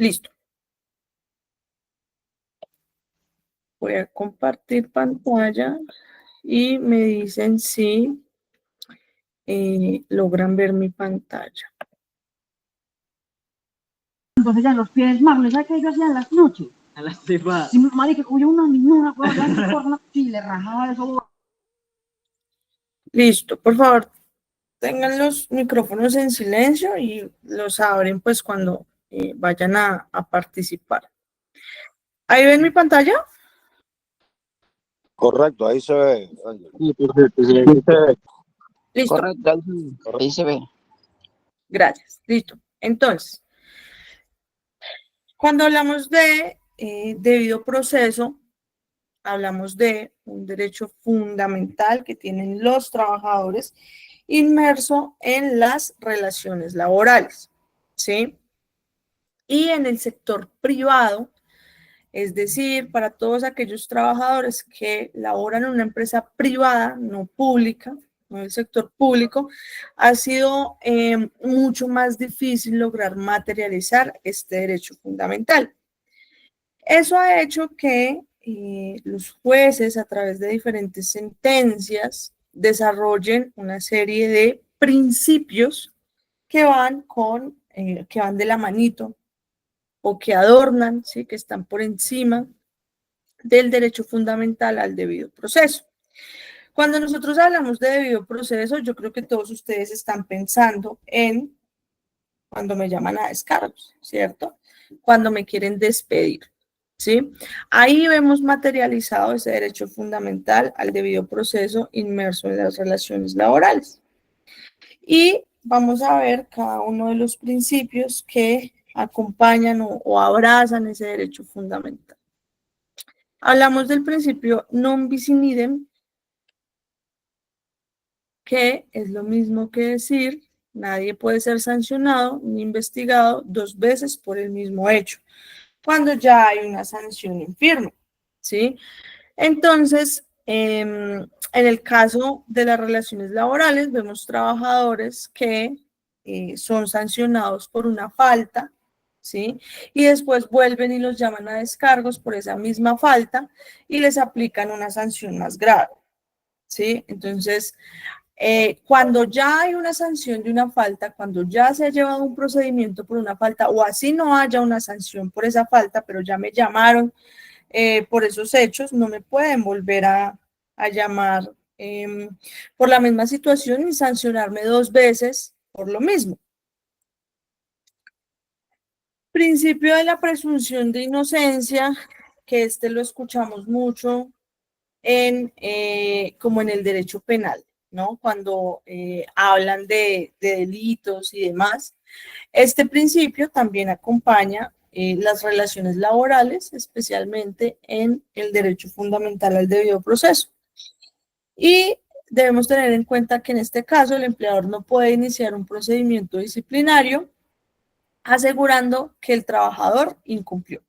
Listo. Voy a compartir pantalla y me dicen si logran ver mi pantalla. Entonces ya los pies marrones, ¿sabes qué yo hacía en las noches? A la cepa. Si mi marica cogió una niñona, sí, le rajaba eso. Listo, por favor, tengan los micrófonos en silencio y los abren pues cuando vayan a participar. ¿Ahí ven mi pantalla? Correcto, ahí se ve. Sí, perfecto, sí, ahí se ve. Listo, Correcto, ahí se ve. gracias. Listo. Entonces, cuando hablamos de debido proceso, hablamos de un derecho fundamental que tienen los trabajadores inmerso en las relaciones laborales, ¿sí? Y en el sector privado, es decir, para todos aquellos trabajadores que laboran en una empresa privada, no pública, no en el sector público, ha sido mucho más difícil lograr materializar este derecho fundamental. Eso ha hecho que los jueces, a través de diferentes sentencias, desarrollen una serie de principios que van que van de la manito o que adornan, ¿sí? Que están por encima del derecho fundamental al debido proceso. Cuando nosotros hablamos de debido proceso, yo creo que todos ustedes están pensando en cuando me llaman a descargos, ¿cierto? Cuando me quieren despedir, ¿sí? Ahí vemos materializado ese derecho fundamental al debido proceso inmerso en las relaciones laborales. Y vamos a ver cada uno de los principios que acompañan o abrazan ese derecho fundamental. Hablamos del principio non bis in idem, que es lo mismo que decir, nadie puede ser sancionado ni investigado dos veces por el mismo hecho, cuando ya hay una sanción en firme, ¿sí? Entonces, en el caso de las relaciones laborales, vemos trabajadores que son sancionados por una falta, ¿sí? Y después vuelven y los llaman a descargos por esa misma falta y les aplican una sanción más grave, ¿sí? Entonces, cuando ya hay una sanción de una falta, cuando ya se ha llevado un procedimiento por una falta, o así no haya una sanción por esa falta, pero ya me llamaron por esos hechos, no me pueden volver a llamar por la misma situación ni sancionarme dos veces por lo mismo. Principio de la presunción de inocencia, que lo escuchamos mucho como en el derecho penal, ¿no? Cuando hablan de delitos y demás. Este principio también acompaña las relaciones laborales, especialmente en el derecho fundamental al debido proceso. Y debemos tener en cuenta que en este caso el empleador no puede iniciar un procedimiento disciplinario asegurando que el trabajador incumplió.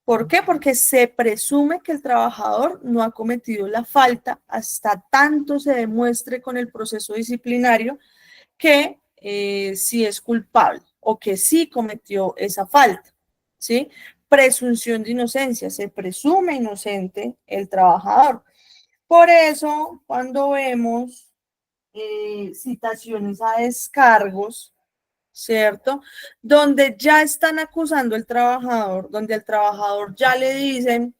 ¿Por qué? Porque se presume que el trabajador no ha cometido la falta hasta tanto se demuestre con el proceso disciplinario que sí es culpable o que sí cometió esa falta, ¿sí? Presunción de inocencia, se presume inocente el trabajador. Por eso, cuando vemos citaciones a descargos, ¿cierto? Donde ya están acusando al trabajador, donde al trabajador ya le dicen,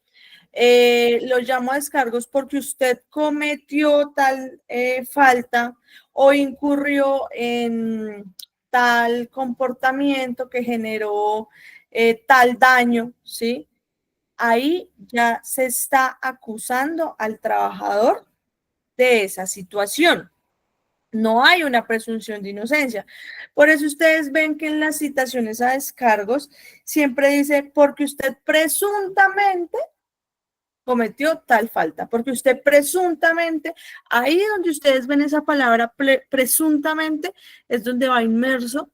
lo llamo a descargos porque usted cometió tal falta o incurrió en tal comportamiento que generó tal daño, ¿sí? Ahí ya se está acusando al trabajador de esa situación. No hay una presunción de inocencia. Por eso ustedes ven que en las citaciones a descargos siempre dice, porque usted presuntamente cometió tal falta, porque usted presuntamente, ahí donde ustedes ven esa palabra presuntamente, es donde va inmerso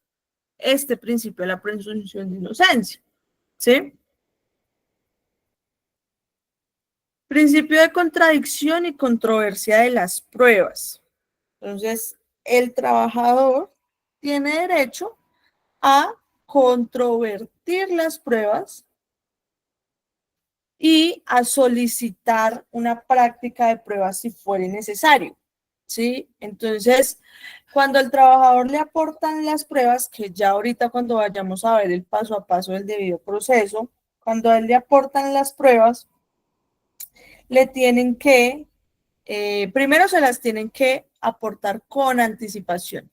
este principio de la presunción de inocencia, ¿sí? Principio de contradicción y controversia de las pruebas. Entonces, el trabajador tiene derecho a controvertir las pruebas y a solicitar una práctica de pruebas si fuere necesario, ¿sí? Entonces, cuando al trabajador le aportan las pruebas, que ya ahorita cuando vayamos a ver el paso a paso del debido proceso, cuando a él le aportan las pruebas, le tienen que, primero se las tienen que aportar con anticipación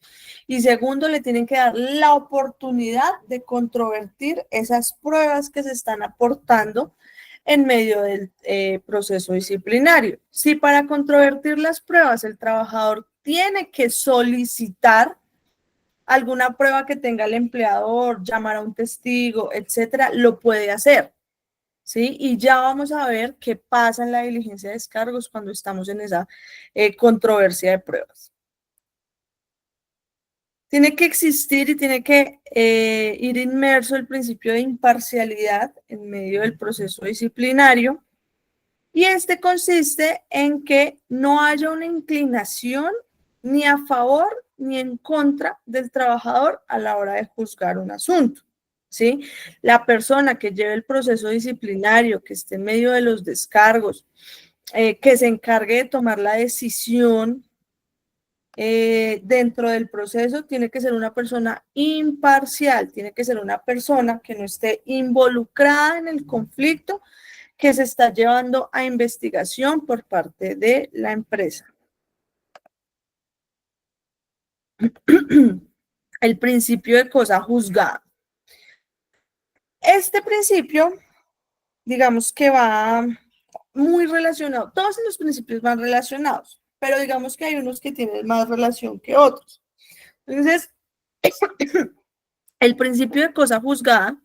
y segundo le tienen que dar la oportunidad de controvertir esas pruebas que se están aportando en medio del proceso disciplinario. Si para controvertir las pruebas el trabajador tiene que solicitar alguna prueba que tenga el empleador, llamar a un testigo, etcétera, lo puede hacer. ¿Sí? Y ya vamos a ver qué pasa en la diligencia de descargos cuando estamos en esa controversia de pruebas. Tiene que existir y tiene que ir inmerso el principio de imparcialidad en medio del proceso disciplinario. Y este consiste en que no haya una inclinación ni a favor ni en contra del trabajador a la hora de juzgar un asunto. ¿Sí? La persona que lleve el proceso disciplinario, que esté en medio de los descargos, que se encargue de tomar la decisión dentro del proceso, tiene que ser una persona imparcial, tiene que ser una persona que no esté involucrada en el conflicto que se está llevando a investigación por parte de la empresa. El principio de cosa juzgada. Este principio, digamos que va muy relacionado, todos los principios van relacionados, pero digamos que hay unos que tienen más relación que otros. Entonces, el principio de cosa juzgada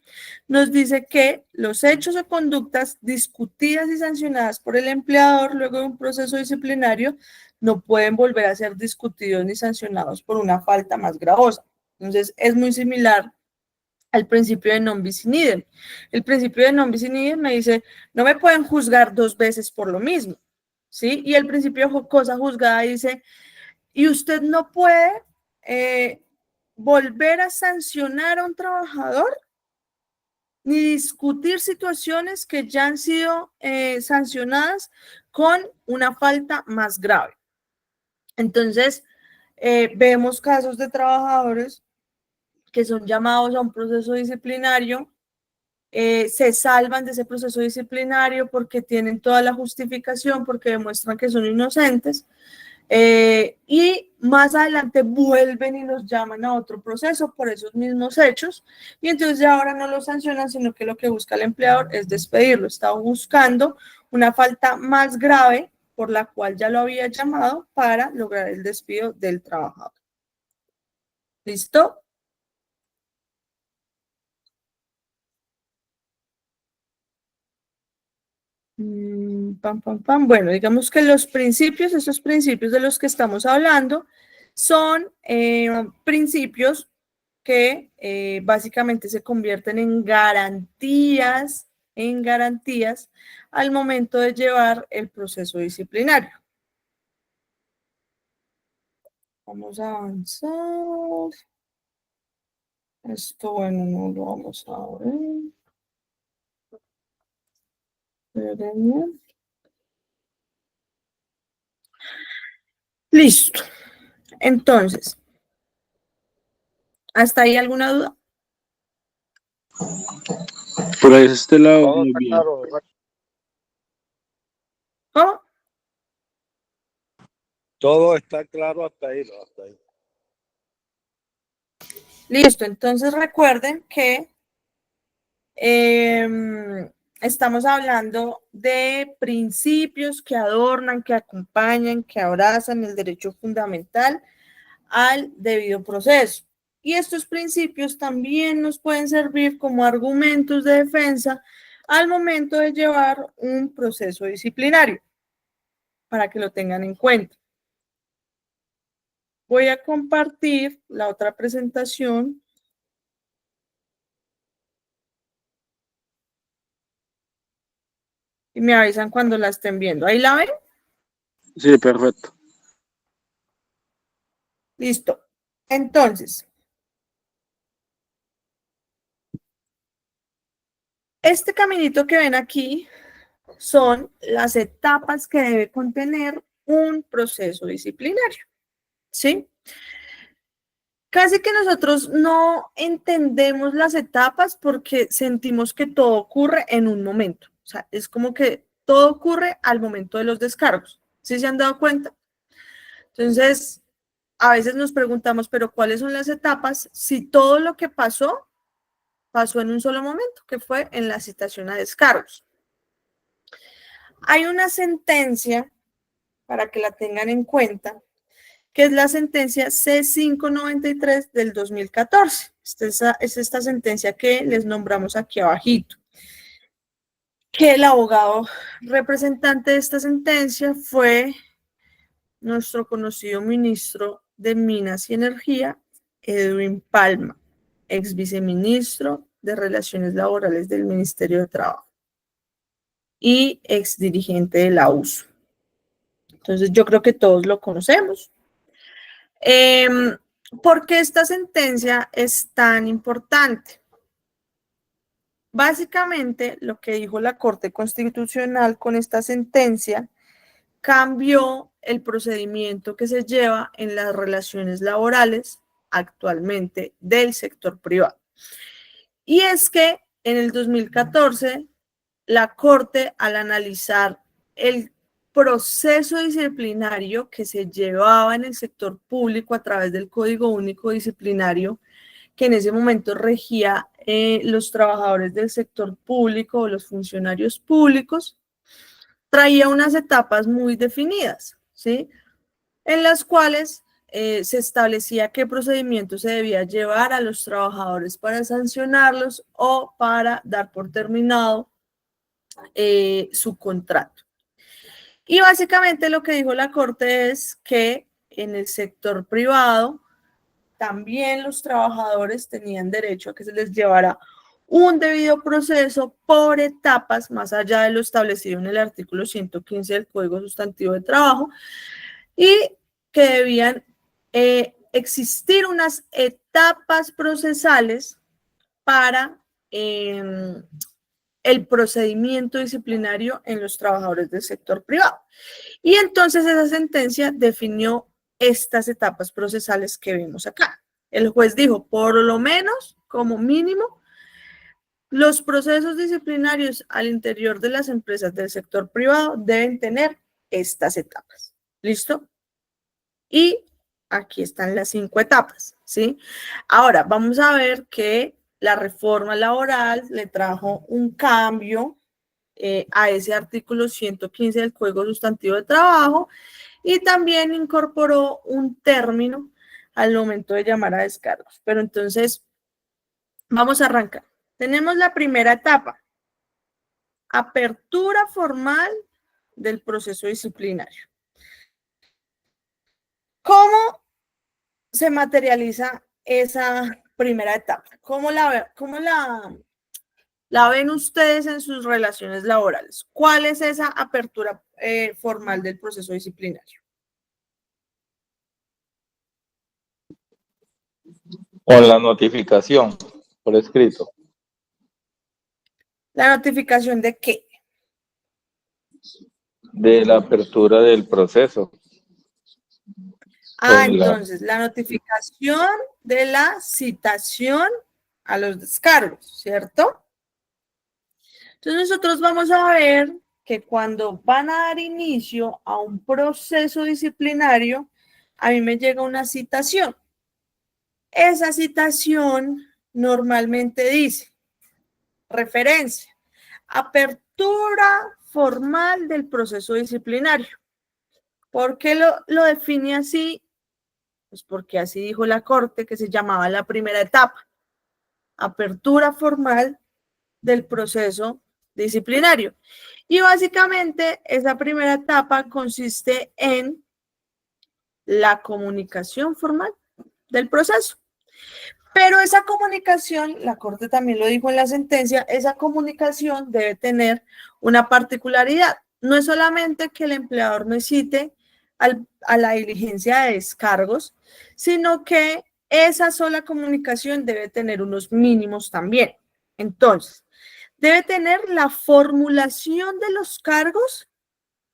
nos dice que los hechos o conductas discutidas y sancionadas por el empleador luego de un proceso disciplinario no pueden volver a ser discutidos ni sancionados por una falta más gravosa. Entonces, es muy similar al principio de non bis in idem. El principio de non bis in idem me dice, no me pueden juzgar dos veces por lo mismo, ¿sí? Y el principio de cosa juzgada dice, y usted no puede volver a sancionar a un trabajador ni discutir situaciones que ya han sido sancionadas con una falta más grave. Entonces, vemos casos de trabajadores que son llamados a un proceso disciplinario, se salvan de ese proceso disciplinario porque tienen toda la justificación, porque demuestran que son inocentes, y más adelante vuelven y los llaman a otro proceso por esos mismos hechos, y entonces ya ahora no los sancionan, sino que lo que busca el empleador es despedirlo. Está buscando una falta más grave por la cual ya lo había llamado para lograr el despido del trabajador. ¿Listo? Pam, pam, pam. Bueno, digamos que los principios, esos principios de los que estamos hablando, son principios que básicamente se convierten en garantías al momento de llevar el proceso disciplinario. Vamos a avanzar. Esto, bueno, no lo vamos a ver. Listo. Entonces, ¿hasta ahí alguna duda? Por este lado, Todo muy está bien. claro. ¿Cómo? Todo está claro hasta ahí, ¿no? Hasta ahí. Listo. Entonces recuerden que estamos hablando de principios que adornan, que acompañan, que abrazan el derecho fundamental al debido proceso. Y estos principios también nos pueden servir como argumentos de defensa al momento de llevar un proceso disciplinario, para que lo tengan en cuenta. Voy a compartir la otra presentación. Y me avisan cuando la estén viendo. ¿Ahí la ven? Sí, perfecto. Listo. Entonces, Este caminito que ven aquí son las etapas que debe contener un proceso disciplinario, ¿sí? Casi que nosotros no entendemos las etapas porque sentimos que todo ocurre en un momento. O sea, es como que todo ocurre al momento de los descargos. ¿Sí se han dado cuenta? Entonces, a veces nos preguntamos, pero ¿cuáles son las etapas? Si todo lo que pasó en un solo momento, que fue en la citación a descargos. Hay una sentencia, para que la tengan en cuenta, que es la sentencia C593 del 2014. Es esta sentencia que les nombramos aquí abajito. Que el abogado representante de esta sentencia fue nuestro conocido ministro de Minas y Energía, Edwin Palma, ex viceministro de Relaciones Laborales del Ministerio de Trabajo y ex dirigente de la USO. Entonces, yo creo que todos lo conocemos. ¿Por qué esta sentencia es tan importante? Básicamente, lo que dijo la Corte Constitucional con esta sentencia cambió el procedimiento que se lleva en las relaciones laborales actualmente del sector privado. Y es que en el 2014, la Corte, al analizar el proceso disciplinario que se llevaba en el sector público a través del Código Único Disciplinario, que en ese momento regía los trabajadores del sector público o los funcionarios públicos, traía unas etapas muy definidas, ¿sí? En las cuales se establecía qué procedimiento se debía llevar a los trabajadores para sancionarlos o para dar por terminado su contrato. Y básicamente lo que dijo la Corte es que en el sector privado también los trabajadores tenían derecho a que se les llevara un debido proceso por etapas, más allá de lo establecido en el artículo 115 del Código Sustantivo de Trabajo, y que debían existir unas etapas procesales para el procedimiento disciplinario en los trabajadores del sector privado. Y entonces esa sentencia definió estas etapas procesales que vemos acá. El juez dijo, por lo menos, como mínimo, los procesos disciplinarios al interior de las empresas del sector privado deben tener estas etapas. ¿Listo? Y aquí están las 5 etapas, ¿sí? Ahora, vamos a ver que la reforma laboral le trajo un cambio a ese artículo 115 del Código Sustantivo de Trabajo y también incorporó un término al momento de llamar a descargos. Pero entonces, vamos a arrancar. Tenemos la primera etapa, apertura formal del proceso disciplinario. ¿Cómo se materializa esa primera etapa? ¿Cómo la ven ustedes en sus relaciones laborales? ¿Cuál es esa apertura formal del proceso disciplinario? Con la notificación por escrito. ¿La notificación de qué? De la apertura del proceso. Entonces, la notificación de la citación a los descargos, ¿cierto? Entonces, nosotros vamos a ver que cuando van a dar inicio a un proceso disciplinario, a mí me llega una citación. Esa citación normalmente dice, referencia, apertura formal del proceso disciplinario. ¿Por qué lo define así? Pues porque así dijo la Corte, que se llamaba la primera etapa, apertura formal del proceso disciplinario. Y básicamente esa primera etapa consiste en la comunicación formal del proceso. Pero esa comunicación, la Corte también lo dijo en la sentencia, esa comunicación debe tener una particularidad. No es solamente que el empleador me cite a la diligencia de descargos, sino que esa sola comunicación debe tener unos mínimos también. Entonces, debe tener la formulación de los cargos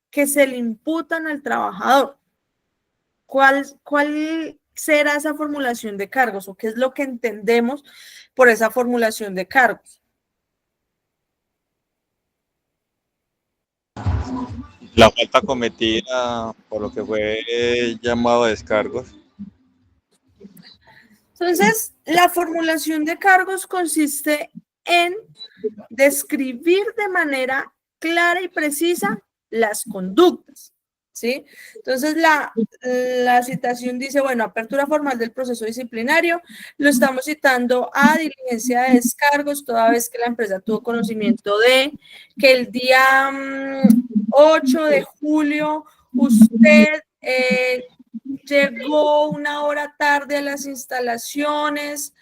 que se le imputan al trabajador. ¿Cuál será esa formulación de cargos o qué es lo que entendemos por esa formulación de cargos? La falta cometida por lo que fue llamado a descargos. Entonces, la formulación de cargos consiste en describir de manera clara y precisa las conductas, ¿sí? Entonces, la citación dice, bueno, apertura formal del proceso disciplinario, lo estamos citando a diligencia de descargos, toda vez que la empresa tuvo conocimiento de que el día 8 de julio usted llegó una hora tarde a las instalaciones,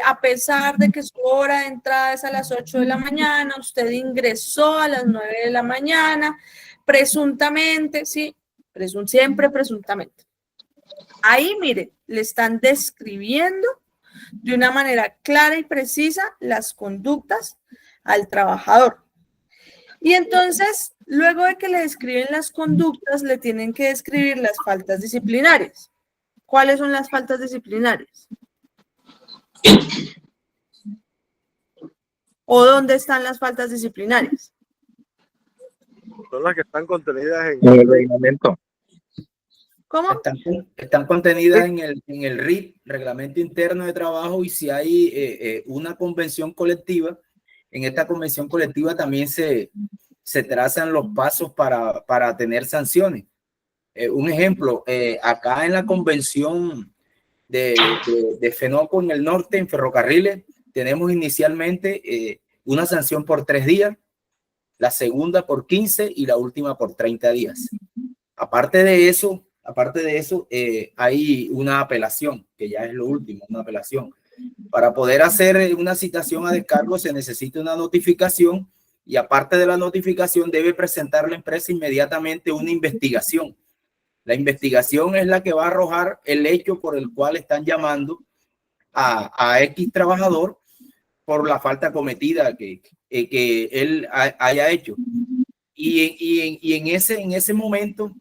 a pesar de que su hora de entrada es a las 8 de la mañana, usted ingresó a las 9 de la mañana, presuntamente, sí, siempre presuntamente. Ahí, mire, le están describiendo de una manera clara y precisa las conductas al trabajador. Y entonces, luego de que le describen las conductas, le tienen que describir las faltas disciplinarias. ¿Cuáles son las faltas disciplinarias? ¿O dónde están las faltas disciplinarias? Son las que están contenidas En el reglamento. ¿Cómo? Están contenidas en el RIT, Reglamento Interno de Trabajo, y si hay una convención colectiva, en esta convención colectiva también se trazan los pasos para tener sanciones. Un ejemplo, acá en la convención de FENOCO en el norte, en ferrocarriles, tenemos inicialmente una sanción por 3 días, la segunda por 15 y la última por 30 días. Aparte de eso, hay una apelación, que ya es lo último, una apelación. Para poder hacer una citación a descargo se necesita una notificación y aparte de la notificación debe presentar la empresa inmediatamente una investigación. La investigación es la que va a arrojar el hecho por el cual están llamando a X trabajador por la falta cometida que él haya hecho. Y en ese momento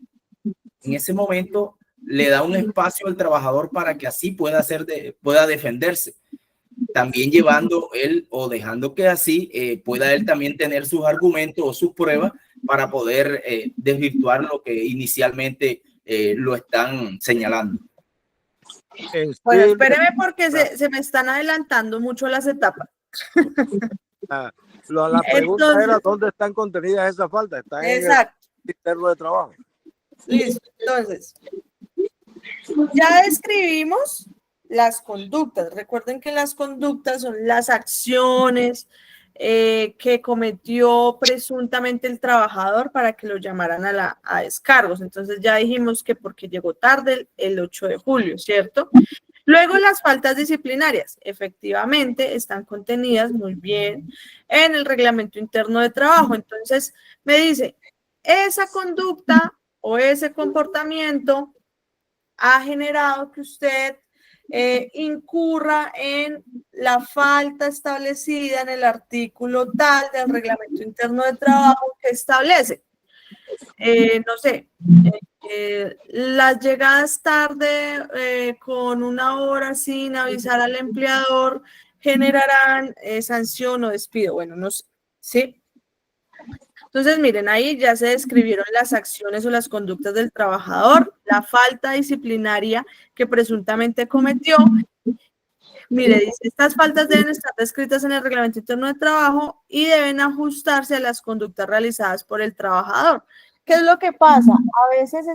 le da un espacio al trabajador para que así pueda defenderse, también llevando él o dejando que así pueda él también tener sus argumentos o sus pruebas para poder desvirtuar lo que inicialmente lo están señalando. Bueno, espéreme porque se me están adelantando mucho las etapas. La pregunta Entonces, era dónde están contenidas esas faltas. Están exacto. en el interno de trabajo. Listo. Entonces, ya describimos las conductas. Recuerden que las conductas son las acciones que cometió presuntamente el trabajador para que lo llamaran a descargos. Entonces ya dijimos que porque llegó tarde el 8 de julio, ¿cierto? Luego las faltas disciplinarias, efectivamente, están contenidas muy bien en el reglamento interno de trabajo. Entonces me dice, esa conducta o ese comportamiento ha generado que usted incurra en la falta establecida en el artículo tal del reglamento interno de trabajo que establece, no sé, las llegadas tarde con una hora sin avisar al empleador generarán sanción o despido. Bueno, no sé, ¿sí? Entonces, miren, ahí ya se describieron las acciones o las conductas del trabajador, la falta disciplinaria que presuntamente cometió. Mire, dice, estas faltas deben estar descritas en el reglamento interno de trabajo y deben ajustarse a las conductas realizadas por el trabajador. ¿Qué es lo que pasa? A veces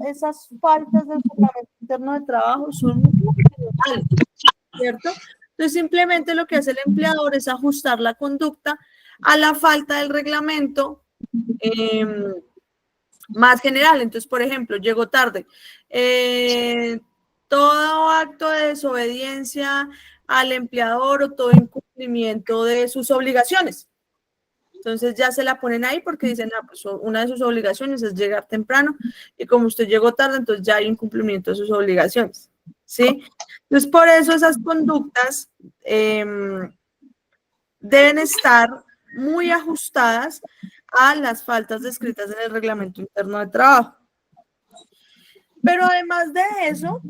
esas faltas del reglamento interno de trabajo son muy generales, ¿cierto? Entonces, simplemente lo que hace el empleador es ajustar la conducta a la falta del reglamento más general. Entonces, por ejemplo, llegó tarde. Todo acto de desobediencia al empleador o todo incumplimiento de sus obligaciones. Entonces ya se la ponen ahí porque dicen, ah, pues una de sus obligaciones es llegar temprano y como usted llegó tarde, entonces ya hay incumplimiento de sus obligaciones, ¿sí? Entonces por eso esas conductas deben estar muy ajustadas a las faltas descritas en el reglamento interno de trabajo. Pero además de eso,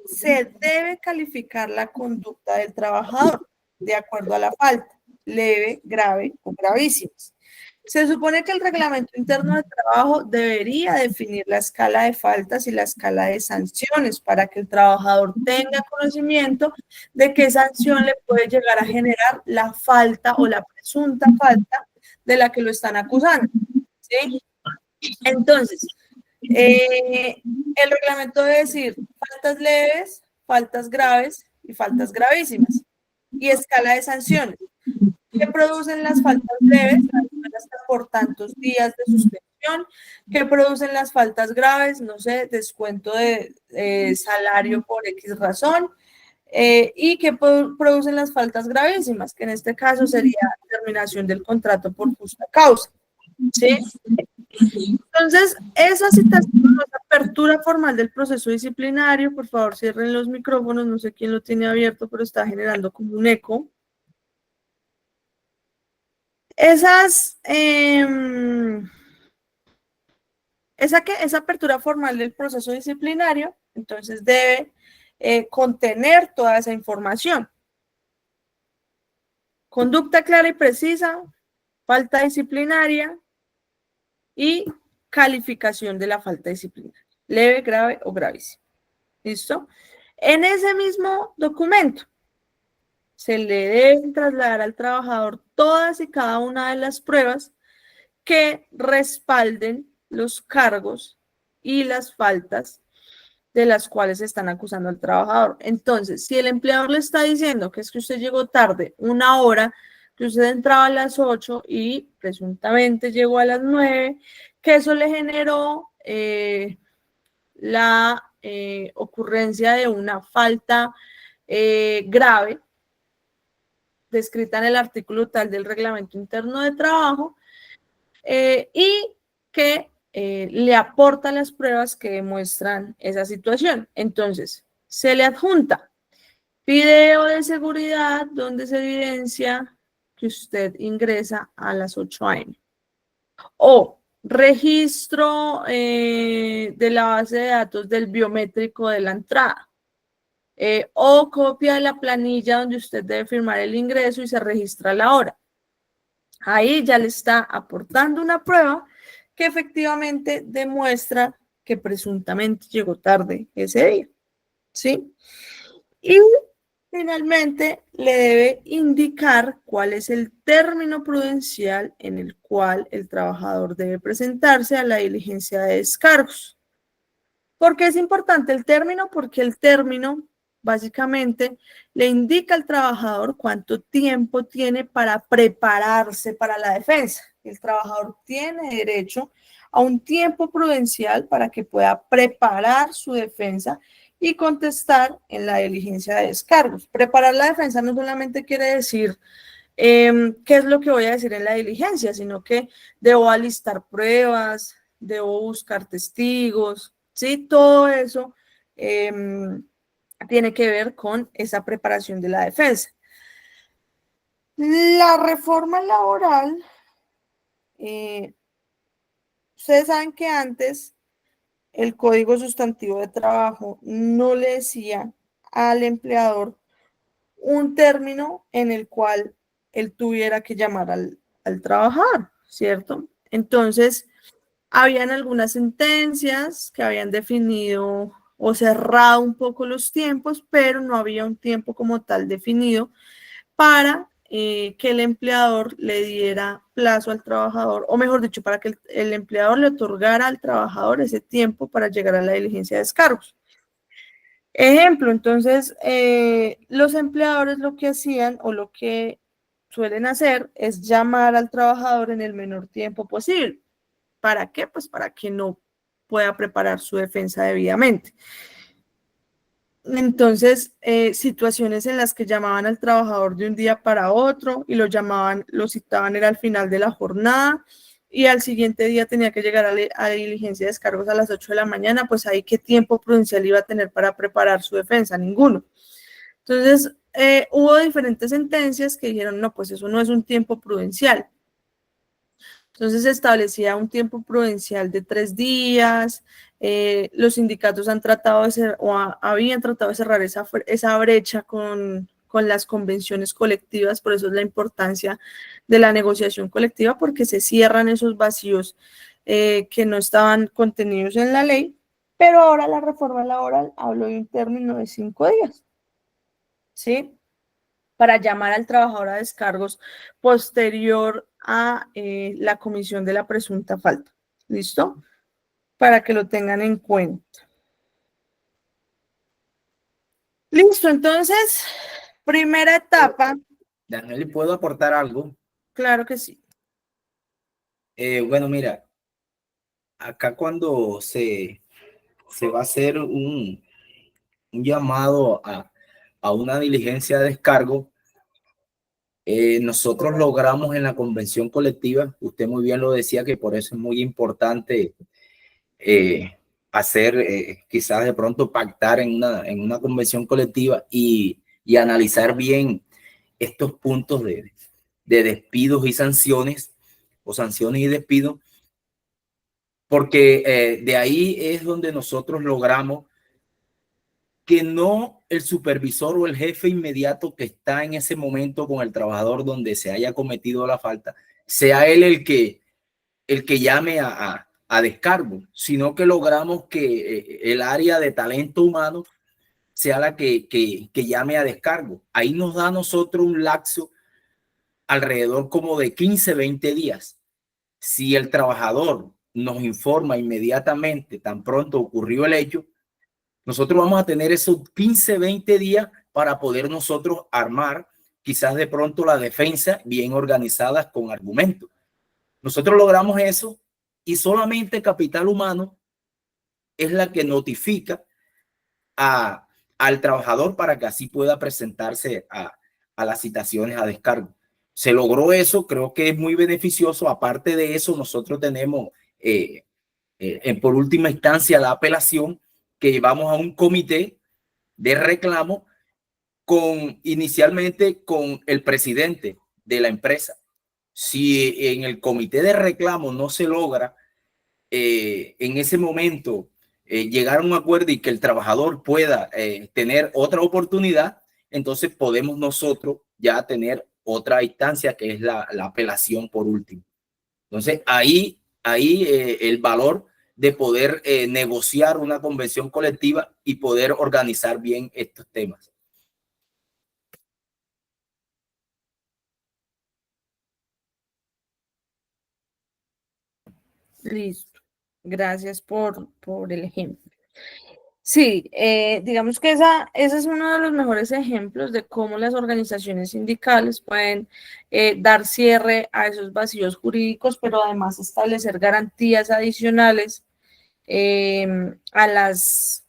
se debe calificar la conducta del trabajador de acuerdo a la falta, leve, grave o gravísimas. Se supone que el reglamento interno de trabajo debería definir la escala de faltas y la escala de sanciones para que el trabajador tenga conocimiento de qué sanción le puede llegar a generar la falta o la presunta falta de la que lo están acusando, ¿sí? Entonces, el reglamento debe decir faltas leves, faltas graves y faltas gravísimas. Y escala de sanciones. ¿Qué producen las faltas leves? Hasta por tantos días de suspensión. ¿Qué producen las faltas graves? No sé, descuento de salario por X razón. ¿Y qué producen las faltas gravísimas? Que en este caso sería terminación del contrato por justa causa. ¿Sí? Entonces, esa citación, esa apertura formal del proceso disciplinario, por favor cierren los micrófonos, no sé quién lo tiene abierto, pero está generando como un eco. Esa apertura formal del proceso disciplinario, entonces debe contener toda esa información. Conducta clara y precisa, falta disciplinaria y calificación de la falta disciplinaria, leve, grave o gravísima. ¿Listo? En ese mismo documento se le deben trasladar al trabajador todas y cada una de las pruebas que respalden los cargos y las faltas de las cuales se están acusando al trabajador. Entonces, si el empleador le está diciendo que es que usted llegó tarde 1 hora, que usted entraba a las 8 y presuntamente llegó a las 9, que eso le generó la ocurrencia de una falta grave descrita en el artículo tal del reglamento interno de trabajo y que le aporta las pruebas que demuestran esa situación. Entonces, se le adjunta video de seguridad donde se evidencia que usted ingresa a las 8 a.m. O registro de la base de datos del biométrico de la entrada. O copia de la planilla donde usted debe firmar el ingreso y se registra la hora. Ahí ya le está aportando una prueba que efectivamente demuestra que presuntamente llegó tarde ese día, ¿sí? Y finalmente le debe indicar cuál es el término prudencial en el cual el trabajador debe presentarse a la diligencia de descargos. ¿Por qué es importante el término? Porque el término básicamente le indica al trabajador cuánto tiempo tiene para prepararse para la defensa. El trabajador tiene derecho a un tiempo prudencial para que pueda preparar su defensa y contestar en la diligencia de descargos. Preparar la defensa no solamente quiere decir qué es lo que voy a decir en la diligencia, sino que debo alistar pruebas, debo buscar testigos, ¿sí? Todo eso tiene que ver con esa preparación de la defensa. La reforma laboral, ustedes saben que antes el Código Sustantivo de Trabajo no le decía al empleador un término en el cual él tuviera que llamar al trabajador, ¿cierto? Entonces, habían algunas sentencias que habían definido o cerrado un poco los tiempos, pero no había un tiempo como tal definido para que el empleador le diera plazo al trabajador, o mejor dicho, para que el empleador le otorgara al trabajador ese tiempo para llegar a la diligencia de descargos. Ejemplo, entonces, los empleadores lo que hacían o lo que suelen hacer es llamar al trabajador en el menor tiempo posible. ¿Para qué? Pues para que no pueda preparar su defensa debidamente. Entonces, situaciones en las que llamaban al trabajador de un día para otro y lo citaban era al final de la jornada y al siguiente día tenía que llegar a diligencia de descargos a las 8 de la mañana, pues ahí qué tiempo prudencial iba a tener para preparar su defensa, ninguno. Entonces, hubo diferentes sentencias que dijeron, no, pues eso no es un tiempo prudencial. Entonces se establecía un tiempo prudencial de 3 días. Los sindicatos han tratado de habían tratado de cerrar esa brecha con las convenciones colectivas, por eso es la importancia de la negociación colectiva, porque se cierran esos vacíos que no estaban contenidos en la ley, pero ahora la reforma laboral habló de un término de 5 días, ¿sí? Para llamar al trabajador a descargos posterior a la comisión de la presunta falta. ¿Listo? Para que lo tengan en cuenta. Listo, entonces, primera etapa. Daniel, ¿puedo aportar algo? Claro que sí. Bueno, mira, acá cuando se va a hacer un llamado a una diligencia de descargo, nosotros logramos en la convención colectiva, usted muy bien lo decía, que por eso es muy importante hacer, quizás de pronto pactar en una convención colectiva y analizar bien estos puntos de despidos y sanciones, o sanciones y despidos, porque de ahí es donde nosotros logramos que no el supervisor o el jefe inmediato que está en ese momento con el trabajador donde se haya cometido la falta, sea él el que llame a descargo, sino que logramos que el área de talento humano sea la que llame a descargo. Ahí nos da a nosotros un lapso alrededor como de 15, 20 días. Si el trabajador nos informa inmediatamente, tan pronto ocurrió el hecho, nosotros vamos a tener esos 15, 20 días para poder nosotros armar quizás de pronto la defensa bien organizada con argumentos. Nosotros logramos eso y solamente capital humano es la que notifica al trabajador para que así pueda presentarse a las citaciones a descargo. Se logró eso, creo que es muy beneficioso. Aparte de eso, nosotros tenemos por última instancia la apelación, que llevamos a un comité de reclamo inicialmente con el presidente de la empresa. Si en el comité de reclamo no se logra en ese momento llegar a un acuerdo y que el trabajador pueda tener otra oportunidad, entonces podemos nosotros ya tener otra instancia que es la apelación por último. Entonces ahí el valor de poder negociar una convención colectiva y poder organizar bien estos temas. Listo. Gracias por el ejemplo. Sí, digamos que ese es uno de los mejores ejemplos de cómo las organizaciones sindicales pueden dar cierre a esos vacíos jurídicos, pero además establecer garantías adicionales a las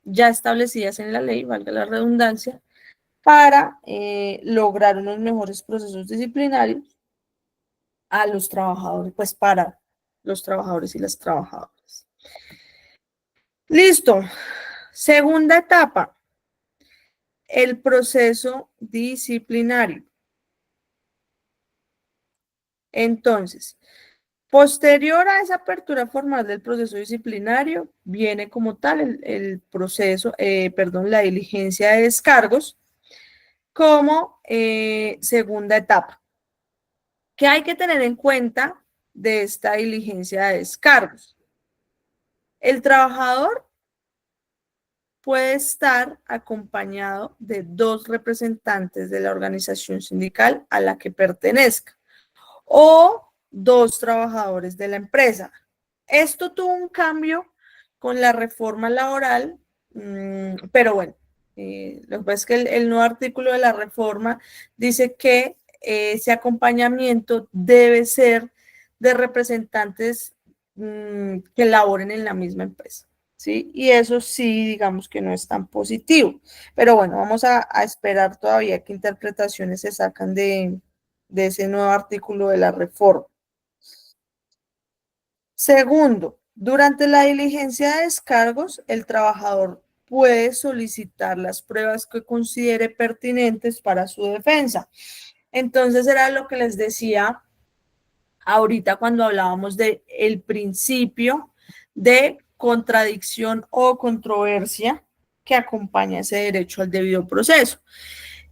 ya establecidas en la ley, valga la redundancia, para lograr unos mejores procesos disciplinarios a los trabajadores, pues para los trabajadores y las trabajadoras. Listo. Segunda etapa, el proceso disciplinario. Entonces, posterior a esa apertura formal del proceso disciplinario, viene como tal el proceso, la diligencia de descargos como segunda etapa. ¿Qué hay que tener en cuenta de esta diligencia de descargos? El trabajador puede estar acompañado de 2 representantes de la organización sindical a la que pertenezca o 2 trabajadores de la empresa. Esto tuvo un cambio con la reforma laboral, pero bueno, lo que pasa es que el nuevo artículo de la reforma dice que ese acompañamiento debe ser de representantes que laboren en la misma empresa. ¿Sí? Y eso sí, digamos que no es tan positivo. Pero bueno, vamos a esperar todavía qué interpretaciones se sacan de ese nuevo artículo de la reforma. Segundo, durante la diligencia de descargos, el trabajador puede solicitar las pruebas que considere pertinentes para su defensa. Entonces era lo que les decía ahorita cuando hablábamos de el principio de contradicción o controversia que acompaña ese derecho al debido proceso.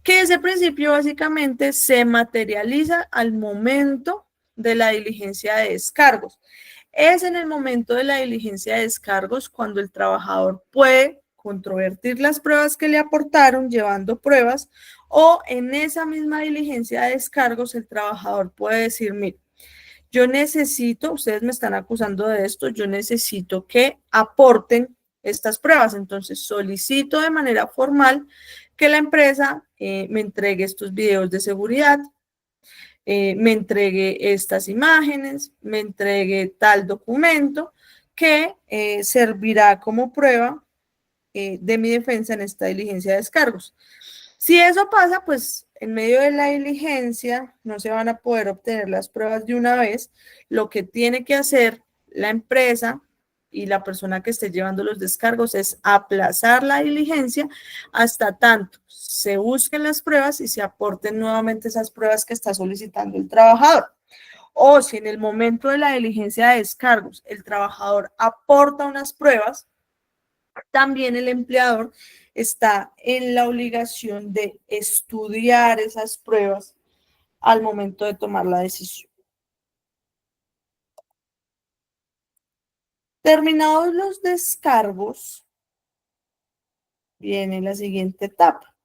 Que ese principio básicamente se materializa al momento de la diligencia de descargos. Es en el momento de la diligencia de descargos cuando el trabajador puede controvertir las pruebas que le aportaron llevando pruebas, o en esa misma diligencia de descargos el trabajador puede decir, mire, yo necesito, ustedes me están acusando de esto, yo necesito que aporten estas pruebas, entonces solicito de manera formal que la empresa me entregue estos videos de seguridad, me entregue estas imágenes, me entregue tal documento que servirá como prueba de mi defensa en esta diligencia de descargos. Si eso pasa, pues en medio de la diligencia no se van a poder obtener las pruebas de una vez. Lo que tiene que hacer la empresa y la persona que esté llevando los descargos es aplazar la diligencia hasta tanto se busquen las pruebas y se aporten nuevamente esas pruebas que está solicitando el trabajador. O si en el momento de la diligencia de descargos el trabajador aporta unas pruebas, también el empleador está en la obligación de estudiar esas pruebas al momento de tomar la decisión. Terminados los descargos, viene la siguiente etapa,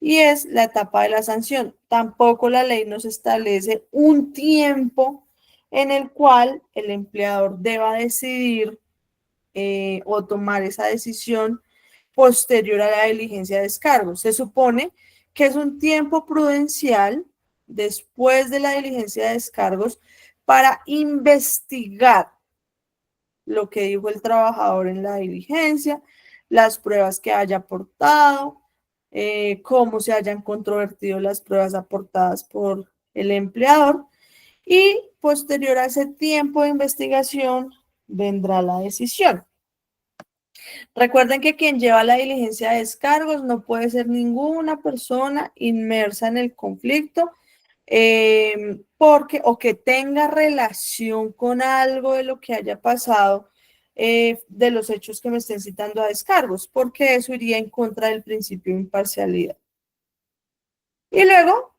y es la etapa de la sanción. Tampoco la ley nos establece un tiempo en el cual el empleador deba decidir o tomar esa decisión posterior a la diligencia de descargos. Se supone que es un tiempo prudencial después de la diligencia de descargos para investigar lo que dijo el trabajador en la diligencia, las pruebas que haya aportado, cómo se hayan controvertido las pruebas aportadas por el empleador, y posterior a ese tiempo de investigación vendrá la decisión. Recuerden que quien lleva la diligencia de descargos no puede ser ninguna persona inmersa en el conflicto o que tenga relación con algo de lo que haya pasado de los hechos que me estén citando a descargos, porque eso iría en contra del principio de imparcialidad. Y luego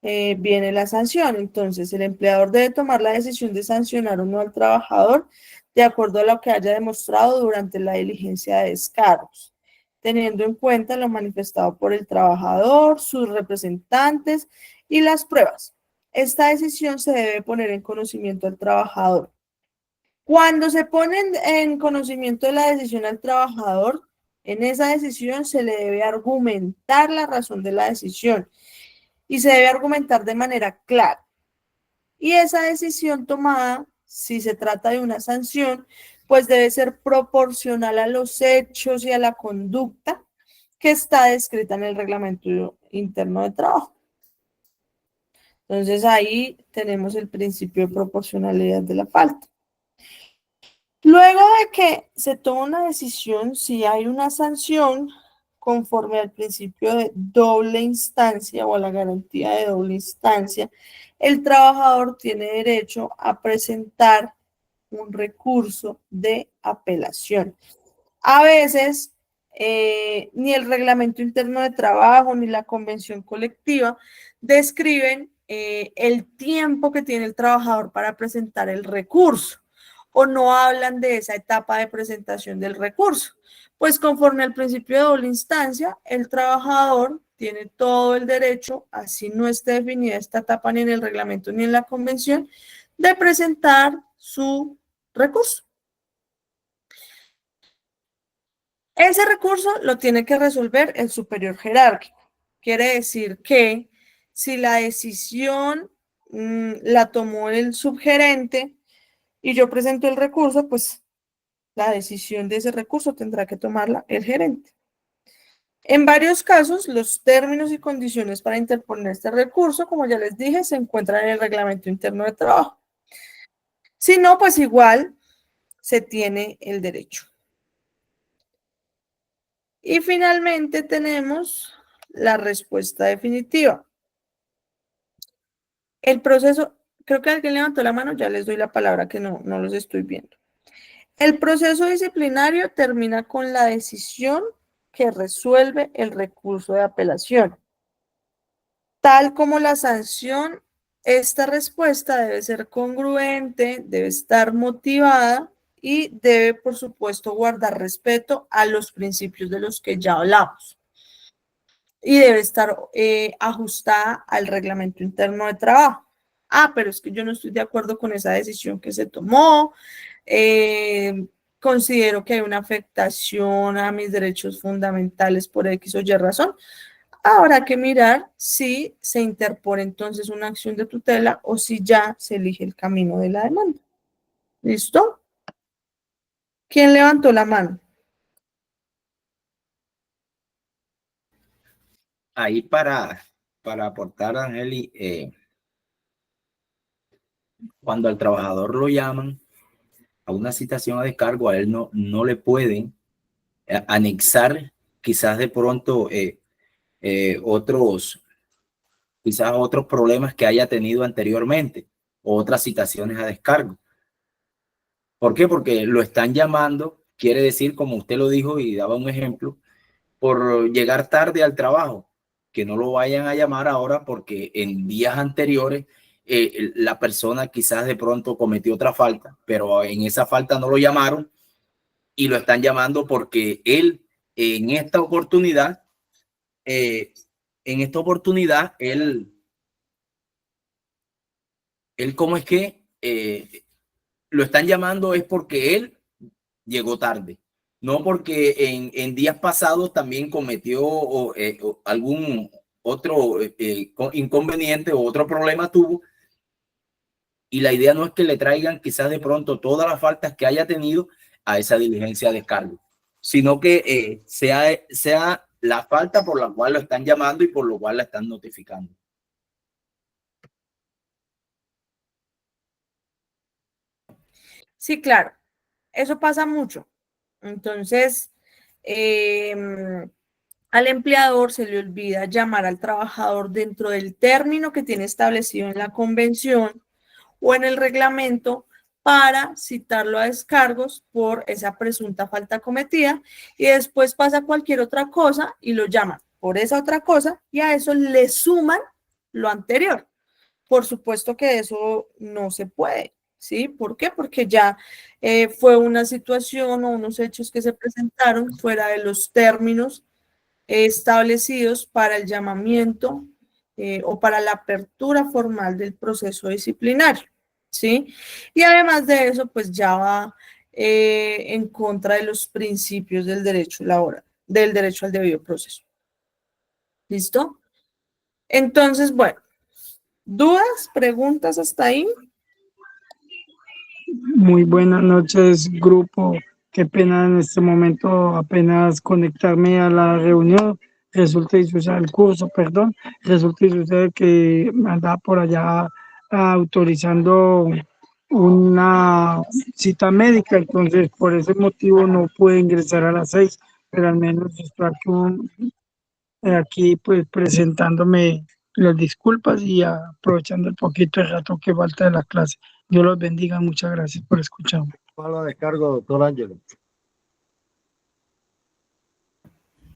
viene la sanción. Entonces, el empleador debe tomar la decisión de sancionar o no al trabajador de acuerdo a lo que haya demostrado durante la diligencia de descargos, teniendo en cuenta lo manifestado por el trabajador, sus representantes y las pruebas. Esta decisión se debe poner en conocimiento al trabajador. Cuando se pone en conocimiento de la decisión al trabajador, en esa decisión se le debe argumentar la razón de la decisión y se debe argumentar de manera clara. Y esa decisión tomada, si se trata de una sanción, pues debe ser proporcional a los hechos y a la conducta que está descrita en el reglamento interno de trabajo. Entonces ahí tenemos el principio de proporcionalidad de la falta. Luego de que se toma una decisión, si hay una sanción, conforme al principio de doble instancia o a la garantía de doble instancia, el trabajador tiene derecho a presentar un recurso de apelación. A veces, ni el reglamento interno de trabajo ni la convención colectiva describen el tiempo que tiene el trabajador para presentar el recurso, o no hablan de esa etapa de presentación del recurso. Pues conforme al principio de doble instancia, el trabajador tiene todo el derecho, así no esté definida esta etapa ni en el reglamento ni en la convención, de presentar su recurso. Ese recurso lo tiene que resolver el superior jerárquico. Quiere decir que si la decisión la tomó el subgerente y yo presento el recurso, pues la decisión de ese recurso tendrá que tomarla el gerente. En varios casos, los términos y condiciones para interponer este recurso, como ya les dije, se encuentran en el reglamento interno de trabajo. Si no, pues igual se tiene el derecho. Y finalmente tenemos la respuesta definitiva. El proceso, creo que alguien levantó la mano, ya les doy la palabra que no los estoy viendo. El proceso disciplinario termina con la decisión que resuelve el recurso de apelación. Tal como la sanción, esta respuesta debe ser congruente, debe estar motivada y debe, por supuesto, guardar respeto a los principios de los que ya hablamos. Y debe estar ajustada al reglamento interno de trabajo. Pero es que yo no estoy de acuerdo con esa decisión que se tomó. Considero que hay una afectación a mis derechos fundamentales por X o Y razón. Habrá que mirar si se interpone entonces una acción de tutela o si ya se elige el camino de la demanda. ¿Listo? ¿Quién levantó la mano? Ahí para aportar, Angeli, cuando al trabajador lo llaman a una citación a descargo, a él no le pueden anexar quizás de pronto otros problemas que haya tenido anteriormente o otras citaciones a descargo. ¿Por qué? Porque lo están llamando, quiere decir, como usted lo dijo y daba un ejemplo, por llegar tarde al trabajo, que no lo vayan a llamar ahora porque en días anteriores la persona quizás de pronto cometió otra falta, pero en esa falta no lo llamaron y lo están llamando porque él en esta oportunidad, él ¿cómo es que lo están llamando? Es porque él llegó tarde, no porque en días pasados también cometió algún otro inconveniente o otro problema tuvo. Y la idea no es que le traigan quizás de pronto todas las faltas que haya tenido a esa diligencia de descargo, sino que sea la falta por la cual lo están llamando y por lo cual la están notificando. Sí, claro, eso pasa mucho. Entonces, al empleador se le olvida llamar al trabajador dentro del término que tiene establecido en la convención o en el reglamento para citarlo a descargos por esa presunta falta cometida y después pasa cualquier otra cosa y lo llaman por esa otra cosa y a eso le suman lo anterior. Por supuesto que eso no se puede, ¿sí? ¿Por qué? Porque ya fue una situación o unos hechos que se presentaron fuera de los términos establecidos para el llamamiento o para la apertura formal del proceso disciplinario, ¿sí? Y además de eso, pues ya va en contra de los principios del derecho laboral, del derecho al debido proceso. ¿Listo? Entonces, bueno, ¿dudas, preguntas hasta ahí? Muy buenas noches, grupo. Qué pena en este momento apenas conectarme a la reunión. Resulta y sucede el curso, perdón. Resulta y sucede que me andaba por allá autorizando una cita médica, entonces por ese motivo no pude ingresar a las 6, pero al menos estoy aquí pues presentándome las disculpas y aprovechando el poquito de rato que falta de la clase. Dios los bendiga, muchas gracias por escucharme. ¿Cuál la descargo, doctor Ángelo?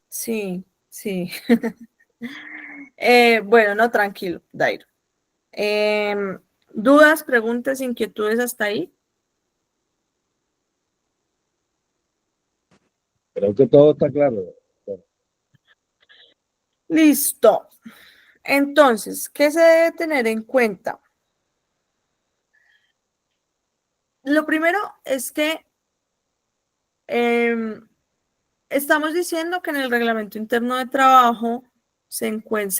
Sí, sí. Bueno, no, tranquilo, Dairo. ¿Dudas, preguntas, inquietudes hasta ahí? Creo que todo está claro. Listo. Entonces, ¿qué se debe tener en cuenta? Lo primero es que estamos diciendo que en el reglamento interno de trabajo se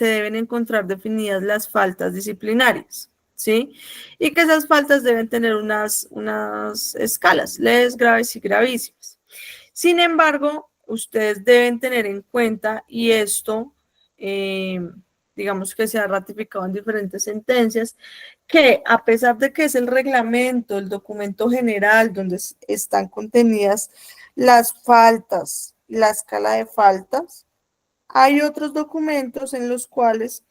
deben encontrar definidas las faltas disciplinarias, ¿sí? Y que esas faltas deben tener unas escalas, leves, graves y gravísimas. Sin embargo, ustedes deben tener en cuenta, y esto, digamos que se ha ratificado en diferentes sentencias, que a pesar de que es el reglamento, el documento general donde están contenidas las faltas la escala de faltas, hay otros documentos en los cuales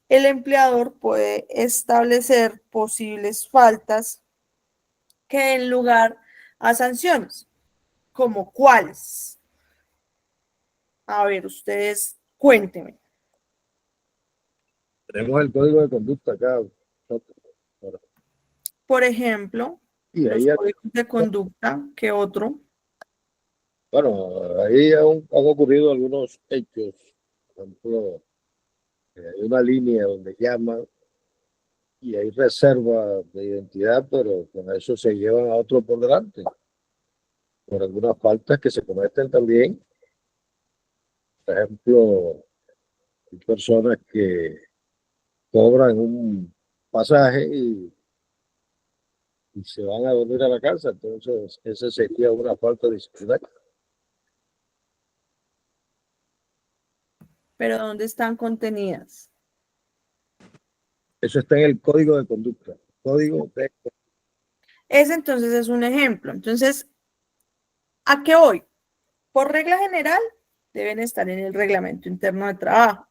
el empleador puede establecer posibles faltas que den lugar a sanciones. ¿Como cuáles? A ver, ustedes cuéntenme. Tenemos el código de conducta acá. Por ejemplo, Y los ahí, códigos de conducta, ¿qué otro? bueno, ahí han ocurrido algunos hechos. Por ejemplo, hay una línea donde llaman y hay reserva de identidad, pero con eso se llevan a otro por delante. Por algunas faltas que se cometen también. Por ejemplo, hay personas que cobran un pasaje y se van a dormir a la casa, entonces esa sería una falta disciplinaria. Pero ¿dónde están contenidas? Eso está en el código de conducta. Código de Ese entonces es un ejemplo. Entonces, ¿a qué voy? Por regla general, deben estar en el reglamento interno de trabajo.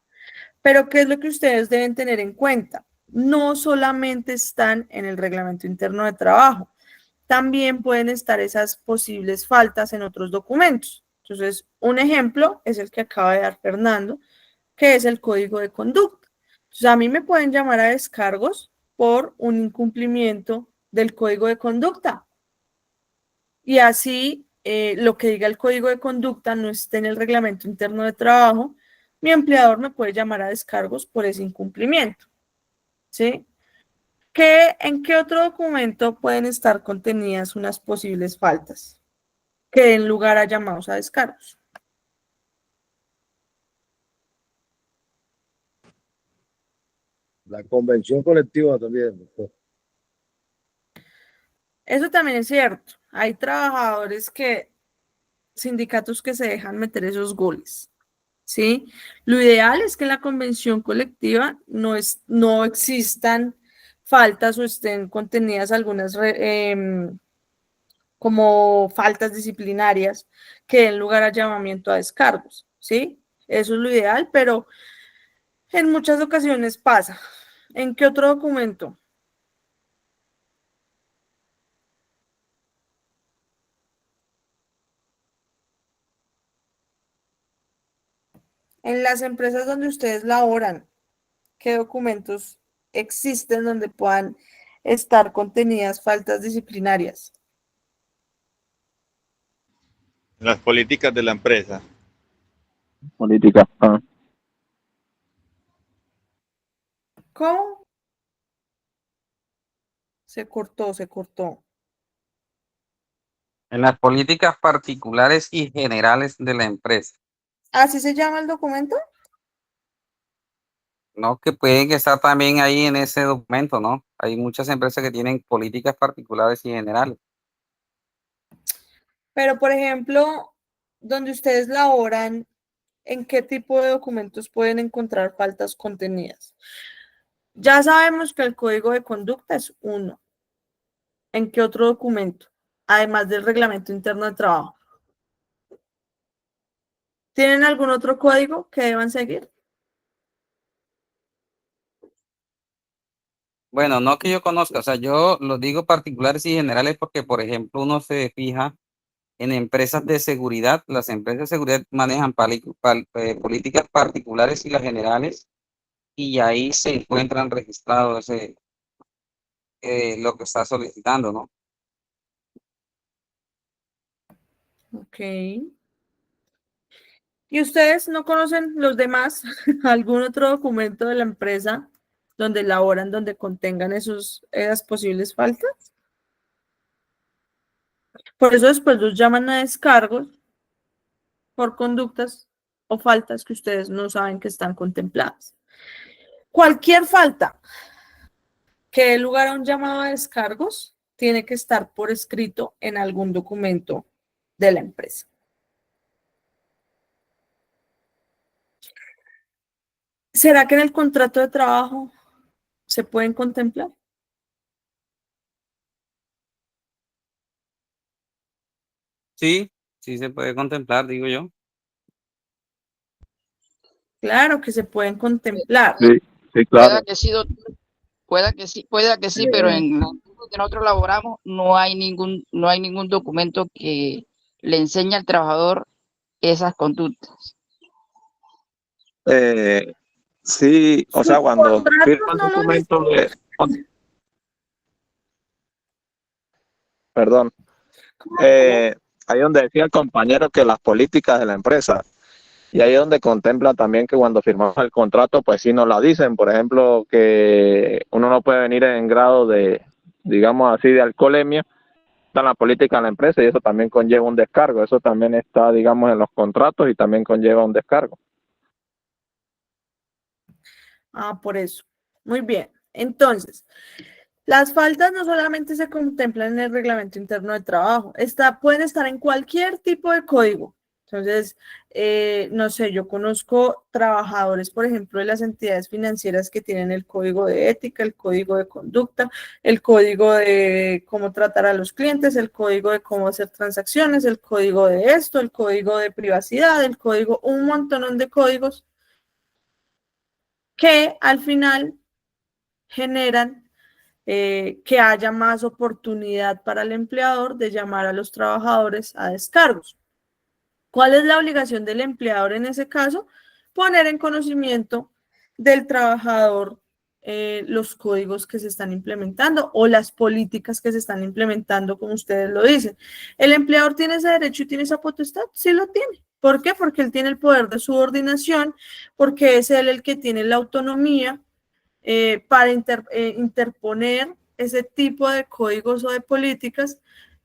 Pero ¿qué es lo que ustedes deben tener en cuenta? No solamente están en el reglamento interno de trabajo, también pueden estar esas posibles faltas en otros documentos. Entonces, un ejemplo es el que acaba de dar Fernando, que es el código de conducta. Entonces, a mí me pueden llamar a descargos por un incumplimiento del código de conducta. Y así, lo que diga el código de conducta no esté en el reglamento interno de trabajo, mi empleador me puede llamar a descargos por ese incumplimiento. ¿Sí? ¿En qué otro documento pueden estar contenidas unas posibles faltas que den lugar a llamados a descargos? la convención colectiva también, doctor. Eso también es cierto. Hay trabajadores sindicatos que se dejan meter esos goles, ¿sí? Lo ideal es que en la convención colectiva no existan faltas o estén contenidas algunas como faltas disciplinarias que den lugar a llamamiento a descargos, ¿sí? Eso es lo ideal, pero en muchas ocasiones pasa. ¿En qué otro documento? En las empresas donde ustedes laboran, ¿qué documentos existen donde puedan estar contenidas faltas disciplinarias? Las políticas de la empresa. Política. ¿Cómo? Se cortó, se cortó. En las políticas particulares y generales de la empresa, ¿Así se llama el documento? ¿no? Que pueden estar también ahí en ese documento, ¿no? Hay muchas empresas que tienen políticas particulares y generales. Pero, por ejemplo, donde ustedes laboran, ¿en qué tipo de documentos pueden encontrar faltas contenidas? Ya sabemos que el código de conducta es uno. ¿En qué otro documento? Además del reglamento interno de trabajo. ¿Tienen algún otro código que deban seguir? Bueno, no que yo conozca, o sea, yo lo digo particulares y generales porque, por ejemplo, uno se fija en empresas de seguridad, las empresas de seguridad manejan políticas particulares y las generales, y ahí se encuentran registrados lo que está solicitando, ¿no? Ok. ¿Y ustedes no conocen los demás, algún otro documento de la empresa donde laboran, donde contengan esas posibles faltas? Por eso después los llaman a descargos por conductas o faltas que ustedes no saben que están contempladas. Cualquier falta que dé lugar a un llamado a descargos tiene que estar por escrito en algún documento de la empresa. ¿Será que en el contrato de trabajo se pueden contemplar? Sí, sí se puede contemplar, digo yo. Claro que se pueden contemplar. Sí, sí, Pueda claro. que sí, doctor, pueda que sí, pero en la empresa que nosotros laboramos no hay ningún documento que le enseñe al trabajador esas conductas. Sí, o sea, Sus cuando contratos firman no lo documentos de, perdón, ahí donde decía el compañero que las políticas de la empresa, y ahí es donde contempla también que cuando firmamos el contrato, pues sí nos la dicen, por ejemplo, que uno no puede venir en grado de, digamos así, de alcoholemia, está en la política de la empresa y eso también conlleva un descargo, eso también está, digamos, en los contratos y también conlleva un descargo. por eso. Muy bien. Entonces, las faltas no solamente se contemplan en el reglamento interno de trabajo, pueden estar en cualquier tipo de código. Entonces, no sé, yo conozco trabajadores, por ejemplo, de las entidades financieras que tienen el código de ética, el código de conducta, el código de cómo tratar a los clientes, el código de cómo hacer transacciones, el código de esto, el código de privacidad, el código, un montón de códigos que al final generan que haya más oportunidad para el empleador de llamar a los trabajadores a descargos. ¿Cuál es la obligación del empleador en ese caso? Poner en conocimiento del trabajador los códigos que se están implementando o las políticas que se están implementando, como ustedes lo dicen. ¿El empleador tiene ese derecho y tiene esa potestad? Sí lo tiene. ¿Por qué? Porque él tiene el poder de subordinación, porque es él el que tiene la autonomía para interponer ese tipo de códigos o de políticas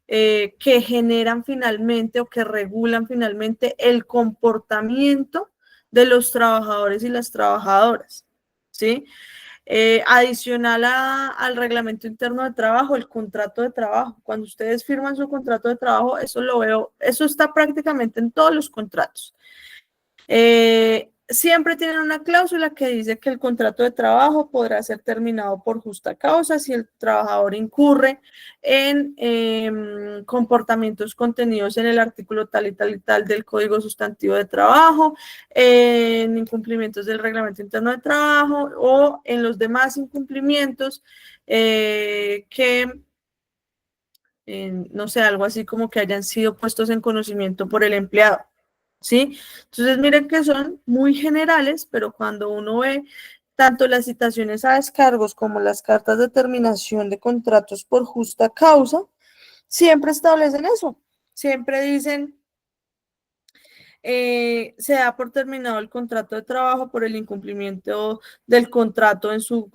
que generan finalmente o que regulan finalmente el comportamiento de los trabajadores y las trabajadoras, ¿sí? Adicional al reglamento interno de trabajo, el contrato de trabajo. Cuando ustedes firman su contrato de trabajo, eso lo veo, eso está prácticamente en todos los contratos. Siempre tienen una cláusula que dice que el contrato de trabajo podrá ser terminado por justa causa si el trabajador incurre en comportamientos contenidos en el artículo tal y tal y tal del Código Sustantivo de Trabajo, en incumplimientos del Reglamento Interno de Trabajo o en los demás incumplimientos no sé, algo así como que hayan sido puestos en conocimiento por el empleado. ¿Sí? Entonces, miren que son muy generales, pero cuando uno ve tanto las citaciones a descargos como las cartas de terminación de contratos por justa causa, siempre establecen eso. Siempre dicen, se da por terminado el contrato de trabajo por el incumplimiento del contrato en su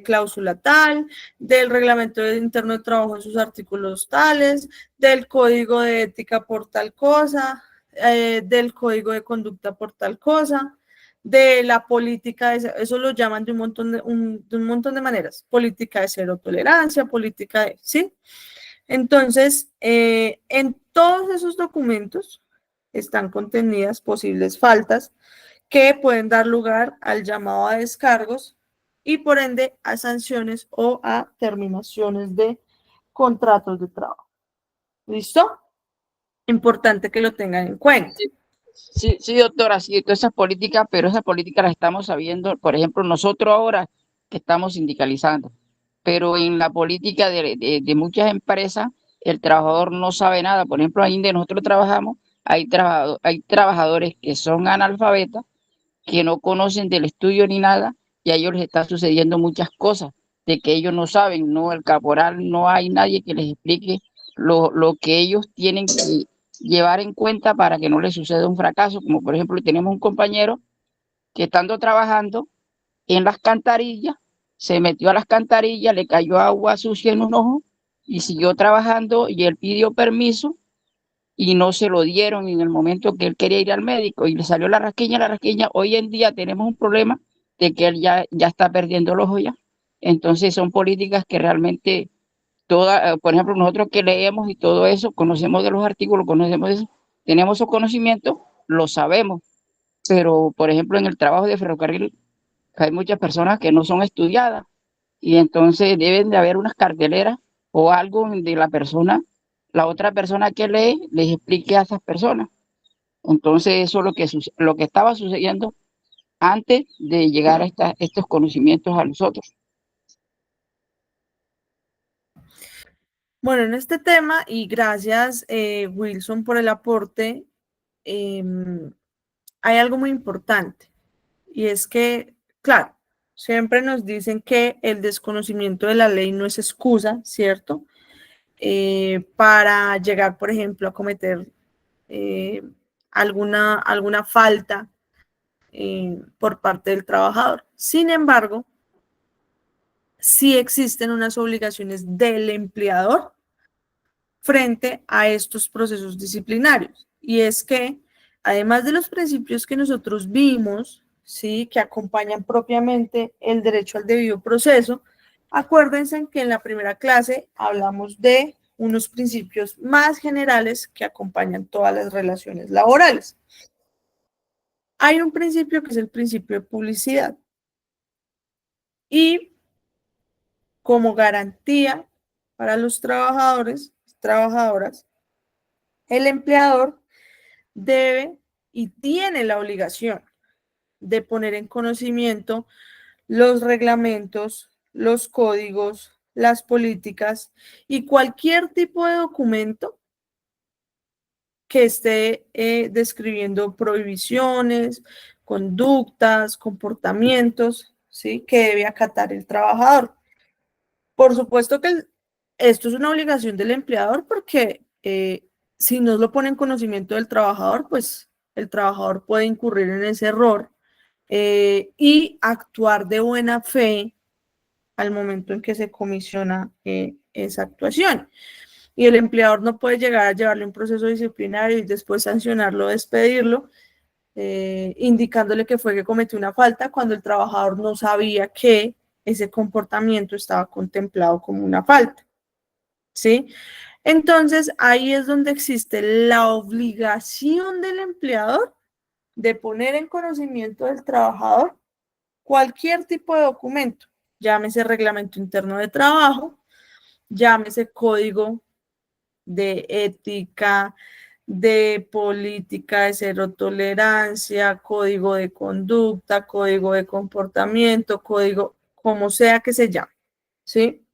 cláusula tal, del reglamento interno de trabajo en sus artículos tales, del código de ética por tal cosa, del código de conducta por tal cosa, de la política, eso lo llaman de un montón de maneras, política de cero tolerancia, política de, ¿sí? Entonces, en todos esos documentos están contenidas posibles faltas que pueden dar lugar al llamado a descargos y por ende a sanciones o a terminaciones de contratos de trabajo. ¿Listo? Importante que lo tengan en cuenta. Sí, doctora, sí, todas esas políticas, pero esas políticas las estamos sabiendo, por ejemplo, nosotros ahora que estamos sindicalizando, pero en la política de muchas empresas, el trabajador no sabe nada. Por ejemplo, ahí donde nosotros trabajamos, hay trabajadores que son analfabetas, que no conocen del estudio ni nada, y a ellos les está sucediendo muchas cosas de que ellos no saben, no, el caporal, no hay nadie que les explique lo que ellos tienen que llevar en cuenta para que no les suceda un fracaso, como por ejemplo tenemos un compañero que estando trabajando en las cantarillas, se metió a las cantarillas, le cayó agua sucia en un ojo y siguió trabajando y él pidió permiso y no se lo dieron en el momento que él quería ir al médico y le salió la rasquiña. Hoy en día tenemos un problema de que él ya está perdiendo el ojo ya. Entonces son políticas que realmente por ejemplo, nosotros que leemos y todo eso, conocemos de los artículos, conocemos eso, tenemos esos conocimientos, lo sabemos, pero por ejemplo en el trabajo de ferrocarril hay muchas personas que no son estudiadas y entonces deben de haber unas carteleras o algo de la otra persona que lee, les explique a esas personas. Entonces eso es lo que estaba sucediendo antes de llegar a estos conocimientos a nosotros. Bueno, en este tema, y gracias Wilson por el aporte, hay algo muy importante, y es que, claro, siempre nos dicen que el desconocimiento de la ley no es excusa, ¿cierto? Para llegar, por ejemplo, a cometer alguna falta por parte del trabajador. Sin embargo, sí existen unas obligaciones del empleador frente a estos procesos disciplinarios. Y es que, además de los principios que nosotros vimos, ¿sí?, que acompañan propiamente el derecho al debido proceso, acuérdense que en la primera clase hablamos de unos principios más generales que acompañan todas las relaciones laborales. Hay un principio que es el principio de publicidad. Y como garantía para los trabajadores, trabajadoras, el empleador debe y tiene la obligación de poner en conocimiento los reglamentos, los códigos, las políticas y cualquier tipo de documento que esté describiendo prohibiciones, conductas, comportamientos, ¿sí?, que debe acatar el trabajador. Por supuesto que esto es una obligación del empleador porque si no lo pone en conocimiento del trabajador, pues el trabajador puede incurrir en ese error y actuar de buena fe al momento en que se comisiona esa actuación. Y el empleador no puede llegar a llevarle un proceso disciplinario y después sancionarlo, despedirlo, indicándole que fue que cometió una falta cuando el trabajador no sabía que ese comportamiento estaba contemplado como una falta, ¿sí? Entonces, ahí es donde existe la obligación del empleador de poner en conocimiento del trabajador cualquier tipo de documento, llámese reglamento interno de trabajo, llámese código de ética, de política de cero tolerancia, código de conducta, código de comportamiento, código, como sea que se llame, ¿sí?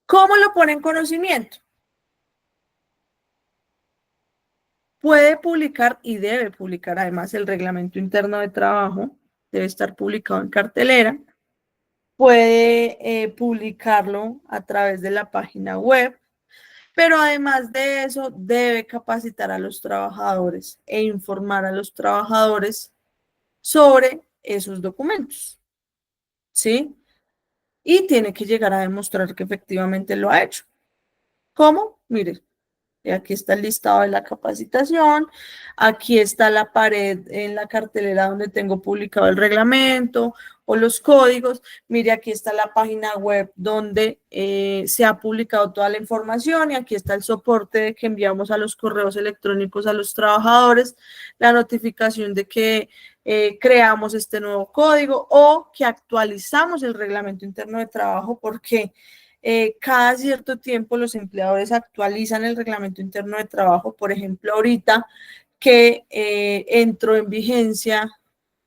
¿Cómo lo pone en conocimiento? Puede publicar y debe publicar además el reglamento interno de trabajo, debe estar publicado en cartelera, puede publicarlo a través de la página web, pero además de eso debe capacitar a los trabajadores e informar a los trabajadores sobre esos documentos, ¿sí? Y tiene que llegar a demostrar que efectivamente lo ha hecho. ¿Cómo? Mire, aquí está el listado de la capacitación, aquí está la pared en la cartelera donde tengo publicado el reglamento o los códigos. Mire, aquí está la página web donde se ha publicado toda la información y aquí está el soporte que enviamos a los correos electrónicos a los trabajadores, la notificación de que creamos este nuevo código o que actualizamos el reglamento interno de trabajo porque cada cierto tiempo los empleadores actualizan el reglamento interno de trabajo. Por ejemplo, ahorita que entró en vigencia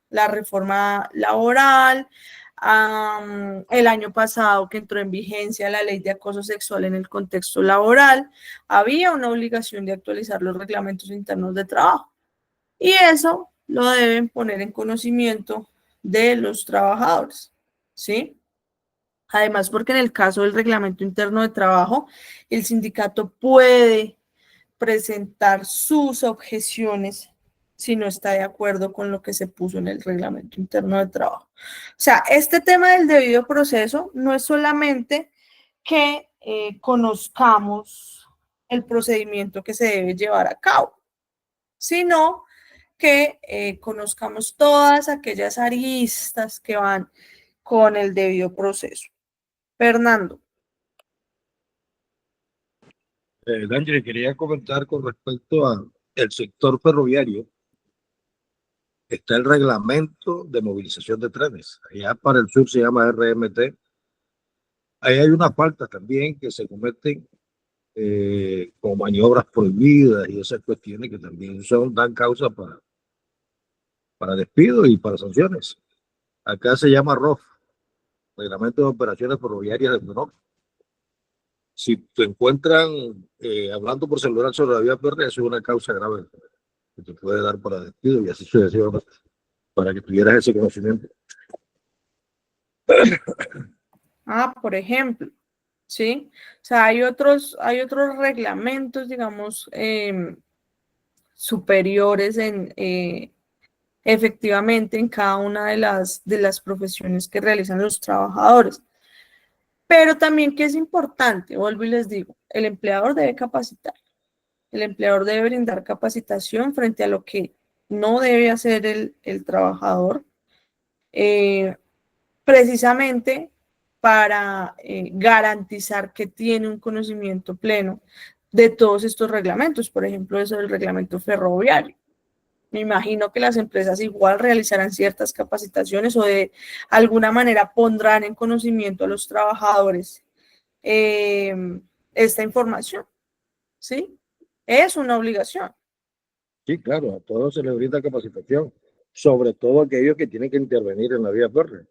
la reforma laboral, el año pasado que entró en vigencia la ley de acoso sexual en el contexto laboral, había una obligación de actualizar los reglamentos internos de trabajo. Y eso lo deben poner en conocimiento de los trabajadores, ¿sí? Además, porque en el caso del reglamento interno de trabajo, el sindicato puede presentar sus objeciones si no está de acuerdo con lo que se puso en el reglamento interno de trabajo. O sea, este tema del debido proceso no es solamente que conozcamos el procedimiento que se debe llevar a cabo, sino que conozcamos todas aquellas aristas que van con el debido proceso. Fernando. D'Angelo, quería comentar con respecto al sector ferroviario. Está el reglamento de movilización de trenes. Allá para el sur se llama RMT. Ahí hay una falta también que se cometen con maniobras prohibidas y esas cuestiones que también dan causa para despido y para sanciones. Acá se llama ROF, Reglamento de Operaciones Ferroviarias del Menor. Si te encuentran hablando por celular sobre la vía férrea, eso es una causa grave que te puede dar para despido y así sucesivamente, para que tuvieras ese conocimiento. Por ejemplo, ¿sí? O sea, hay otros reglamentos, digamos, superiores efectivamente en cada una de las profesiones que realizan los trabajadores. Pero también que es importante, vuelvo y les digo, el empleador debe capacitar. El empleador debe brindar capacitación frente a lo que no debe hacer el trabajador, precisamente para garantizar que tiene un conocimiento pleno de todos estos reglamentos, por ejemplo, eso del reglamento ferroviario. Me imagino que las empresas igual realizarán ciertas capacitaciones o de alguna manera pondrán en conocimiento a los trabajadores esta información, ¿sí? Es una obligación. Sí, claro, a todos se les brinda capacitación, sobre todo aquellos que tienen que intervenir en la vía férrea.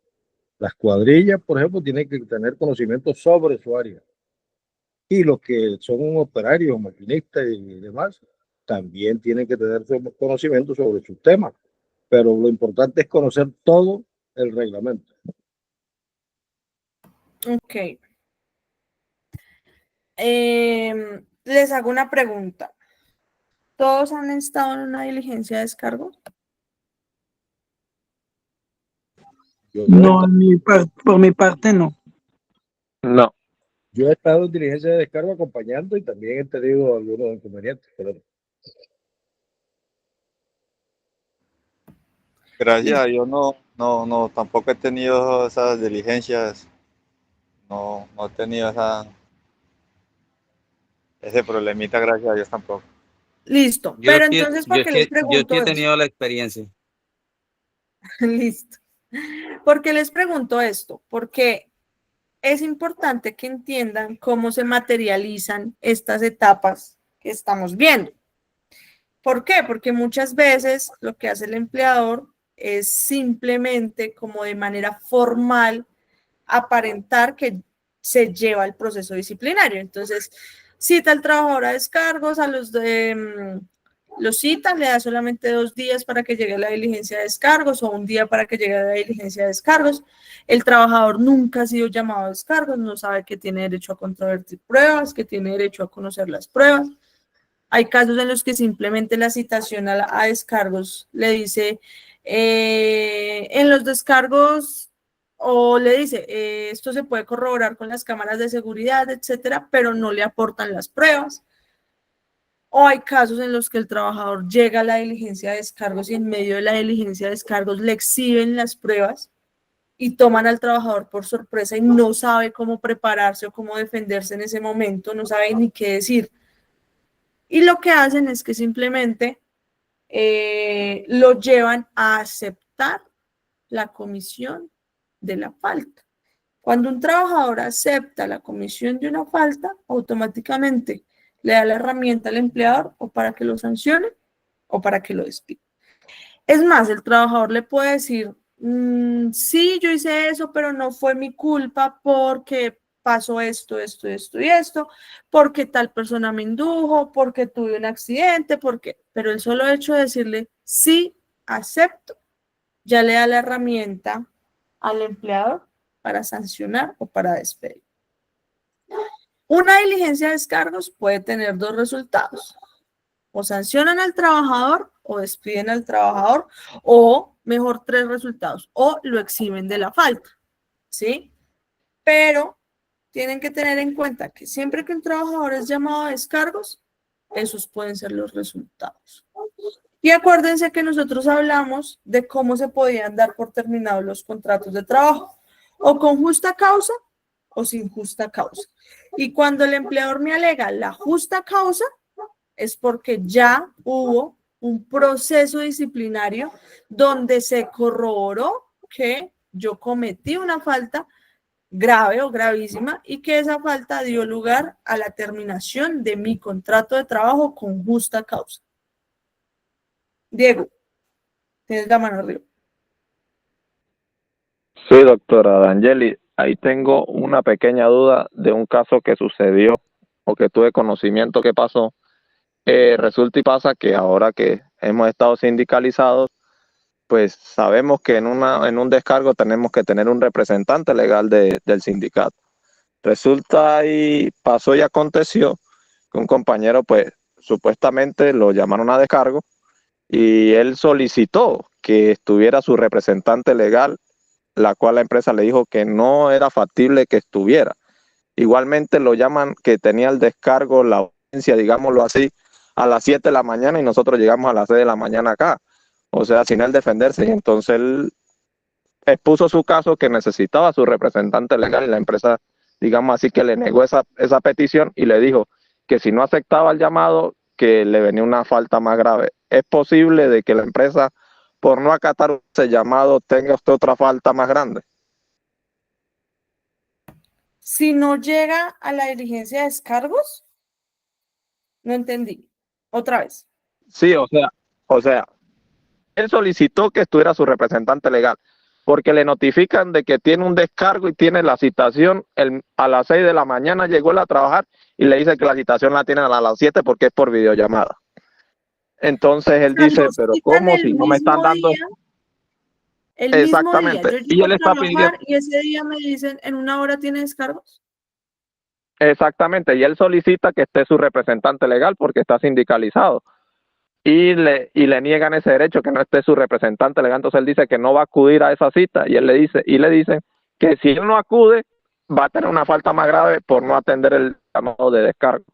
Las cuadrillas, por ejemplo, tienen que tener conocimiento sobre su área. Y los que son operarios, maquinistas y demás, también tienen que tener conocimiento sobre sus temas. Pero lo importante es conocer todo el reglamento. Ok. Les hago una pregunta. ¿Todos han estado en una diligencia de descargo? No, por mi parte no. No. Yo he estado en diligencia de descargo acompañando y también he tenido algunos inconvenientes. Pero... Gracias, yo no, tampoco he tenido esas diligencias, no he tenido ese problemita, gracias a Dios tampoco. Listo, pero entonces, ¿por qué les pregunto yo he eso? tenido la experiencia. Listo. ¿Por qué les pregunto esto? Porque es importante que entiendan cómo se materializan estas etapas que estamos viendo. ¿Por qué? Porque muchas veces lo que hace el empleador es simplemente como de manera formal aparentar que se lleva el proceso disciplinario. Entonces, cita al trabajador a descargos, los citan, le da solamente 2 días para que llegue a la diligencia de descargos o 1 día para que llegue a la diligencia de descargos. El trabajador nunca ha sido llamado a descargos, no sabe que tiene derecho a controvertir pruebas, que tiene derecho a conocer las pruebas. Hay casos en los que simplemente la citación a descargos le dice, en los descargos, o le dice, esto se puede corroborar con las cámaras de seguridad, etcétera, pero no le aportan las pruebas. O hay casos en los que el trabajador llega a la diligencia de descargos y en medio de la diligencia de descargos le exhiben las pruebas y toman al trabajador por sorpresa y no sabe cómo prepararse o cómo defenderse en ese momento, no sabe ni qué decir. Y lo que hacen es que simplemente lo llevan a aceptar la comisión de la falta. Cuando un trabajador acepta la comisión de una falta, automáticamente le da la herramienta al empleador o para que lo sancione o para que lo despida. Es más, el trabajador le puede decir, sí, yo hice eso, pero no fue mi culpa porque pasó esto, esto, esto y esto, porque tal persona me indujo, porque tuve un accidente, pero el solo hecho de decirle, sí, acepto, ya le da la herramienta al empleador para sancionar o para despedir. Una diligencia de descargos puede tener 2 resultados. O sancionan al trabajador o despiden al trabajador, o mejor 3 resultados, o lo exhiben de la falta, ¿sí? Pero tienen que tener en cuenta que siempre que un trabajador es llamado a descargos, esos pueden ser los resultados. Y acuérdense que nosotros hablamos de cómo se podían dar por terminados los contratos de trabajo, o con justa causa o sin justa causa. Y cuando el empleador me alega la justa causa, es porque ya hubo un proceso disciplinario donde se corroboró que yo cometí una falta grave o gravísima y que esa falta dio lugar a la terminación de mi contrato de trabajo con justa causa. Diego. Tienes la mano arriba. Sí, doctora D'Angeli, ahí tengo una pequeña duda de un caso que sucedió o que tuve conocimiento que pasó. Resulta y pasa que ahora que hemos estado sindicalizados, pues sabemos que en un descargo tenemos que tener un representante legal del sindicato. Resulta y pasó y aconteció que un compañero, pues supuestamente lo llamaron a descargo y él solicitó que estuviera su representante legal, la cual la empresa le dijo que no era factible que estuviera. Igualmente lo llaman que tenía el descargo, la audiencia, digámoslo así, a las 7 de la mañana y nosotros llegamos a las 6 de la mañana acá. O sea, sin él defenderse. Y entonces él expuso su caso que necesitaba su representante legal y la empresa, digamos así, que le negó esa petición y le dijo que si no aceptaba el llamado, que le venía una falta más grave. ¿Es posible de que la empresa, por no acatar ese llamado, tenga usted otra falta más grande? Si no llega a la diligencia de descargos, no entendí. Otra vez. Sí, o sea, él solicitó que estuviera su representante legal, porque le notifican de que tiene un descargo y tiene la citación a las 6 de la mañana, llegó él a trabajar y le dice que la citación la tienen a las 7 porque es por videollamada. Entonces él dice, pero ¿cómo si no me están dando? El mismo día. Exactamente. Yo Y llego él a está pidiendo, trabajar y ese día me dicen, ¿en una hora tiene descargos? exactamente, y él solicita que esté su representante legal porque está sindicalizado. Y le niegan ese derecho, que no esté su representante legal. Entonces él dice que no va a acudir a esa cita y le dicen que si él no acude va a tener una falta más grave por no atender el llamado de descargo.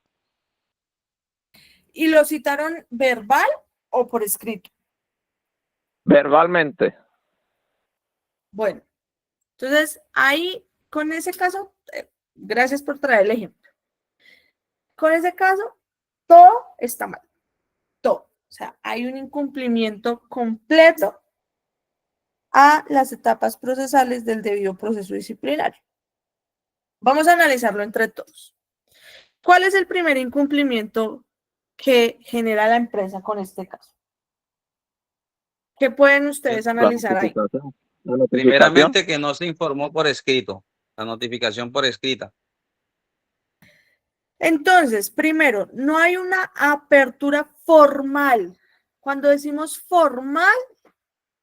¿Y lo citaron verbal o por escrito? Verbalmente. Bueno, entonces ahí con ese caso, gracias por traer el ejemplo. Con ese caso, todo está mal. Todo. O sea, hay un incumplimiento completo a las etapas procesales del debido proceso disciplinario. Vamos a analizarlo entre todos. ¿Cuál es el primer incumplimiento que genera la empresa con este caso? ¿Qué pueden ustedes analizar ahí? Primeramente, que no se informó por escrito, la notificación por escrita. Entonces, primero, no hay una apertura formal. Cuando decimos formal,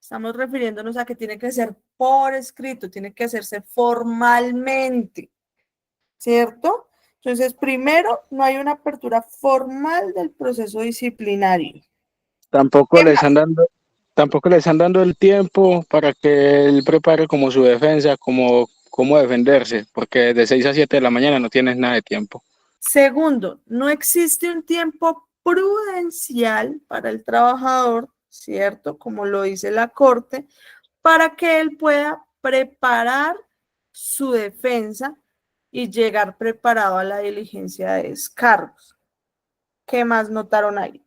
estamos refiriéndonos a que tiene que ser por escrito, tiene que hacerse formalmente, ¿cierto? Entonces, primero, no hay una apertura formal del proceso disciplinario. Tampoco le están dando el tiempo para que él prepare como su defensa, como cómo defenderse, porque de 6 a 7 de la mañana no tienes nada de tiempo. Segundo, no existe un tiempo prudencial para el trabajador, ¿cierto? Como lo dice la Corte, para que él pueda preparar su defensa y llegar preparado a la diligencia de descargos. ¿Qué más notaron ahí?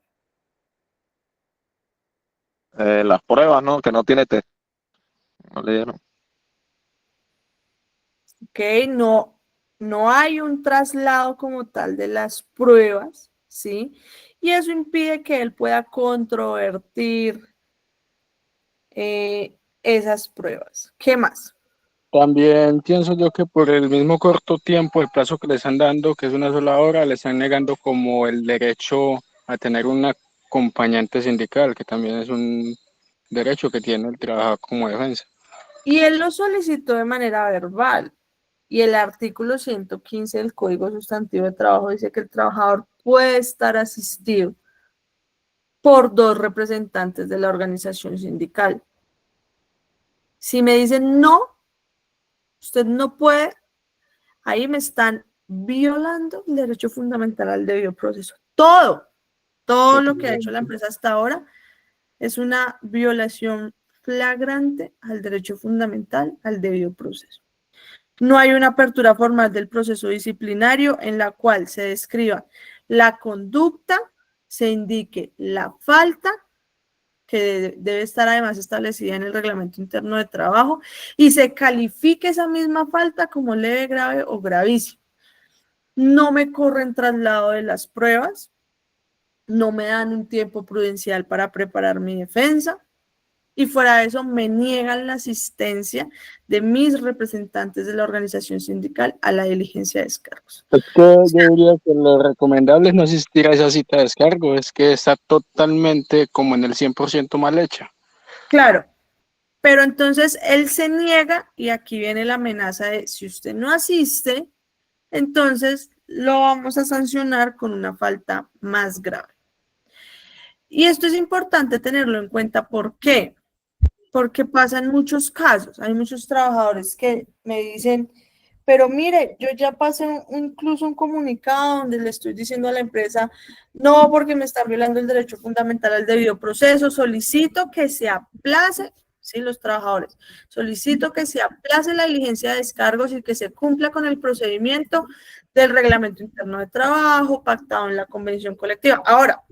Las pruebas, ¿no? Que no tiene test. No le dieron. Ok, no hay un traslado como tal de las pruebas, ¿sí? Y eso impide que él pueda controvertir esas pruebas. ¿Qué más? También pienso yo que por el mismo corto tiempo, el plazo que le están dando, que es una sola hora, le están negando como el derecho a tener un acompañante sindical, que también es un derecho que tiene el trabajador como defensa. Y él lo solicitó de manera verbal. Y el artículo 115 del Código Sustantivo de Trabajo dice que el trabajador puede estar asistido por 2 representantes de la organización sindical. Si me dicen no, usted no puede, ahí me están violando el derecho fundamental al debido proceso. Todo lo que ha hecho la empresa hasta ahora es una violación flagrante al derecho fundamental al debido proceso. No hay una apertura formal del proceso disciplinario en la cual se describa la conducta, se indique la falta, que debe estar además establecida en el reglamento interno de trabajo, y se califique esa misma falta como leve, grave o gravísima. No me corren traslado de las pruebas, no me dan un tiempo prudencial para preparar mi defensa, y fuera de eso me niegan la asistencia de mis representantes de la organización sindical a la diligencia de descargos. Es que yo diría que lo recomendable es no asistir a esa cita de descargo, es que está totalmente como en el 100% mal hecha. Claro, pero entonces él se niega y aquí viene la amenaza de si usted no asiste, entonces lo vamos a sancionar con una falta más grave. Y esto es importante tenerlo en cuenta, ¿por qué? Porque pasa en muchos casos, hay muchos trabajadores que me dicen, pero mire, yo ya pasé incluso un comunicado donde le estoy diciendo a la empresa, no, porque me están violando el derecho fundamental al debido proceso, solicito que se aplace, sí, los trabajadores, solicito que se aplace la diligencia de descargos y que se cumpla con el procedimiento del reglamento interno de trabajo pactado en la convención colectiva. Ahora,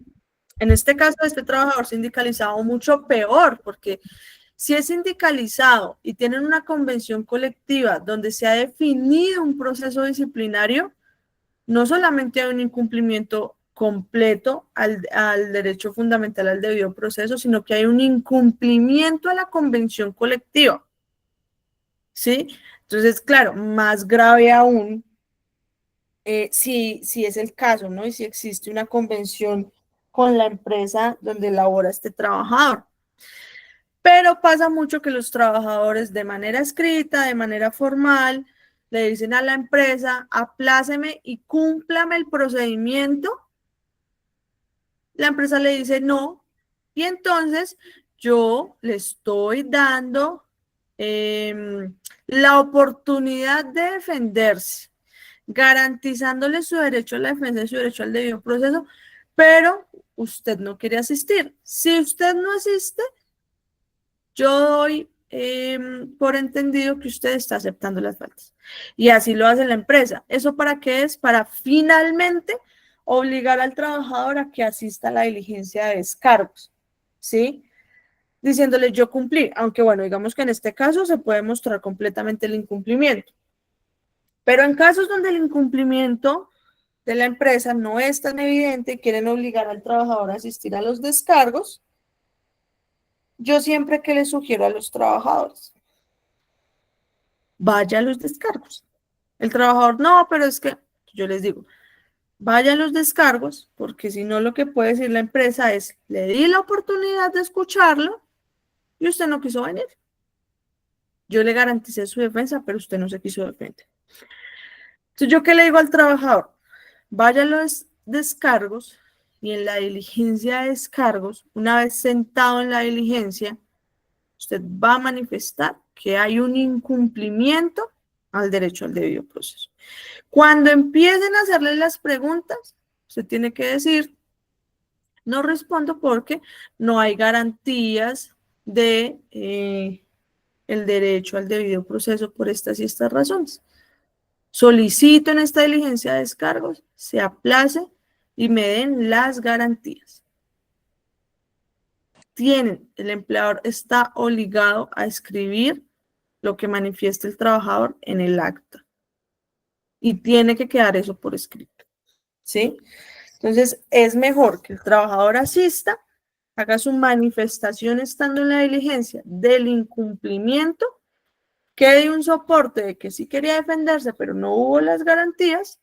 en este caso, este trabajador sindicalizado mucho peor, porque si es sindicalizado y tienen una convención colectiva donde se ha definido un proceso disciplinario, no solamente hay un incumplimiento completo al derecho fundamental al debido proceso, sino que hay un incumplimiento a la convención colectiva. ¿Sí? Entonces, claro, más grave aún, si es el caso, ¿no? Y si existe una convención con la empresa donde labora este trabajador. Pero pasa mucho que los trabajadores de manera escrita, de manera formal, le dicen a la empresa, apláceme y cúmplame el procedimiento. La empresa le dice no, y entonces yo le estoy dando la oportunidad de defenderse, garantizándole su derecho a la defensa y su derecho al debido proceso, pero usted no quiere asistir. Si usted no asiste, yo doy por entendido que usted está aceptando las faltas. Y así lo hace la empresa. ¿Eso para qué es? Para finalmente obligar al trabajador a que asista a la diligencia de descargos, ¿sí? Diciéndole yo cumplí, aunque bueno, digamos que en este caso se puede mostrar completamente el incumplimiento. Pero en casos donde el incumplimiento de la empresa no es tan evidente y quieren obligar al trabajador a asistir a los descargos, yo siempre que les sugiero a los trabajadores, vaya a los descargos. El trabajador, no, pero es que yo les digo, vaya a los descargos, porque si no lo que puede decir la empresa es, le di la oportunidad de escucharlo y usted no quiso venir. Yo le garanticé su defensa, pero usted no se quiso defender. Entonces, ¿yo qué le digo al trabajador? Vaya a los descargos y en la diligencia de descargos, una vez sentado en la diligencia, usted va a manifestar que hay un incumplimiento al derecho al debido proceso. Cuando empiecen a hacerle las preguntas, usted tiene que decir, no respondo porque no hay garantías de el derecho al debido proceso por estas y estas razones. Solicito en esta diligencia de descargos, se aplace y me den las garantías. El empleador está obligado a escribir lo que manifieste el trabajador en el acta. Y tiene que quedar eso por escrito. ¿Sí? Entonces, es mejor que el trabajador asista, haga su manifestación estando en la diligencia del incumplimiento, que dé un soporte de que sí quería defenderse, pero no hubo las garantías,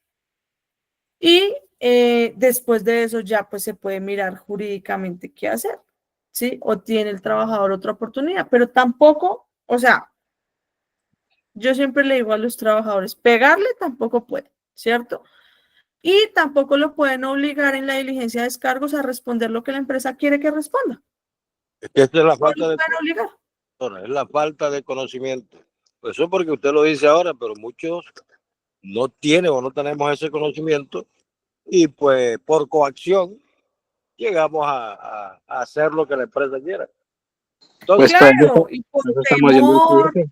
y después de eso ya pues se puede mirar jurídicamente qué hacer, ¿sí? O tiene el trabajador otra oportunidad, pero tampoco, o sea, yo siempre le digo a los trabajadores, pegarle tampoco puede, ¿cierto? Y tampoco lo pueden obligar en la diligencia de descargos a responder lo que la empresa quiere que responda. Es que esta es la No lo falta de, pueden obligar. es la falta de conocimiento. Pues eso porque usted lo dice ahora, pero muchos no tienen o no tenemos ese conocimiento y pues por coacción llegamos a hacer lo que la empresa quiera. Entonces, Pues claro, y por eso estamos haciendo temor, el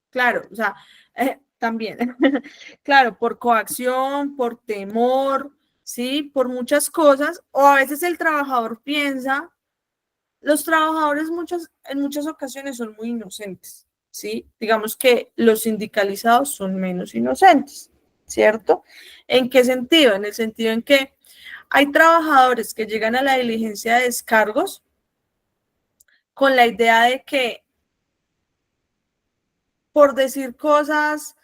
claro, o sea, también, claro, por coacción, por temor, ¿sí? Por muchas cosas, o a veces el trabajador piensa, los trabajadores en muchas ocasiones son muy inocentes, ¿sí? Digamos que los sindicalizados son menos inocentes, ¿cierto? ¿En qué sentido? En el sentido en que hay trabajadores que llegan a la diligencia de descargos con la idea de que por decir cosas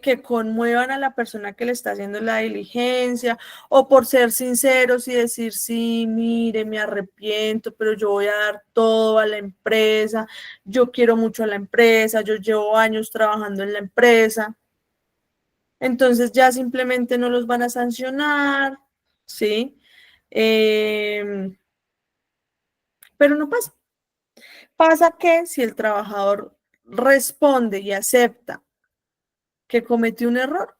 que conmuevan a la persona que le está haciendo la diligencia, o por ser sinceros y decir, sí, mire, me arrepiento, pero yo voy a dar todo a la empresa, yo quiero mucho a la empresa, yo llevo años trabajando en la empresa, entonces ya simplemente no los van a sancionar, ¿sí? Pero no pasa. Pasa que si el trabajador responde y acepta que cometió un error,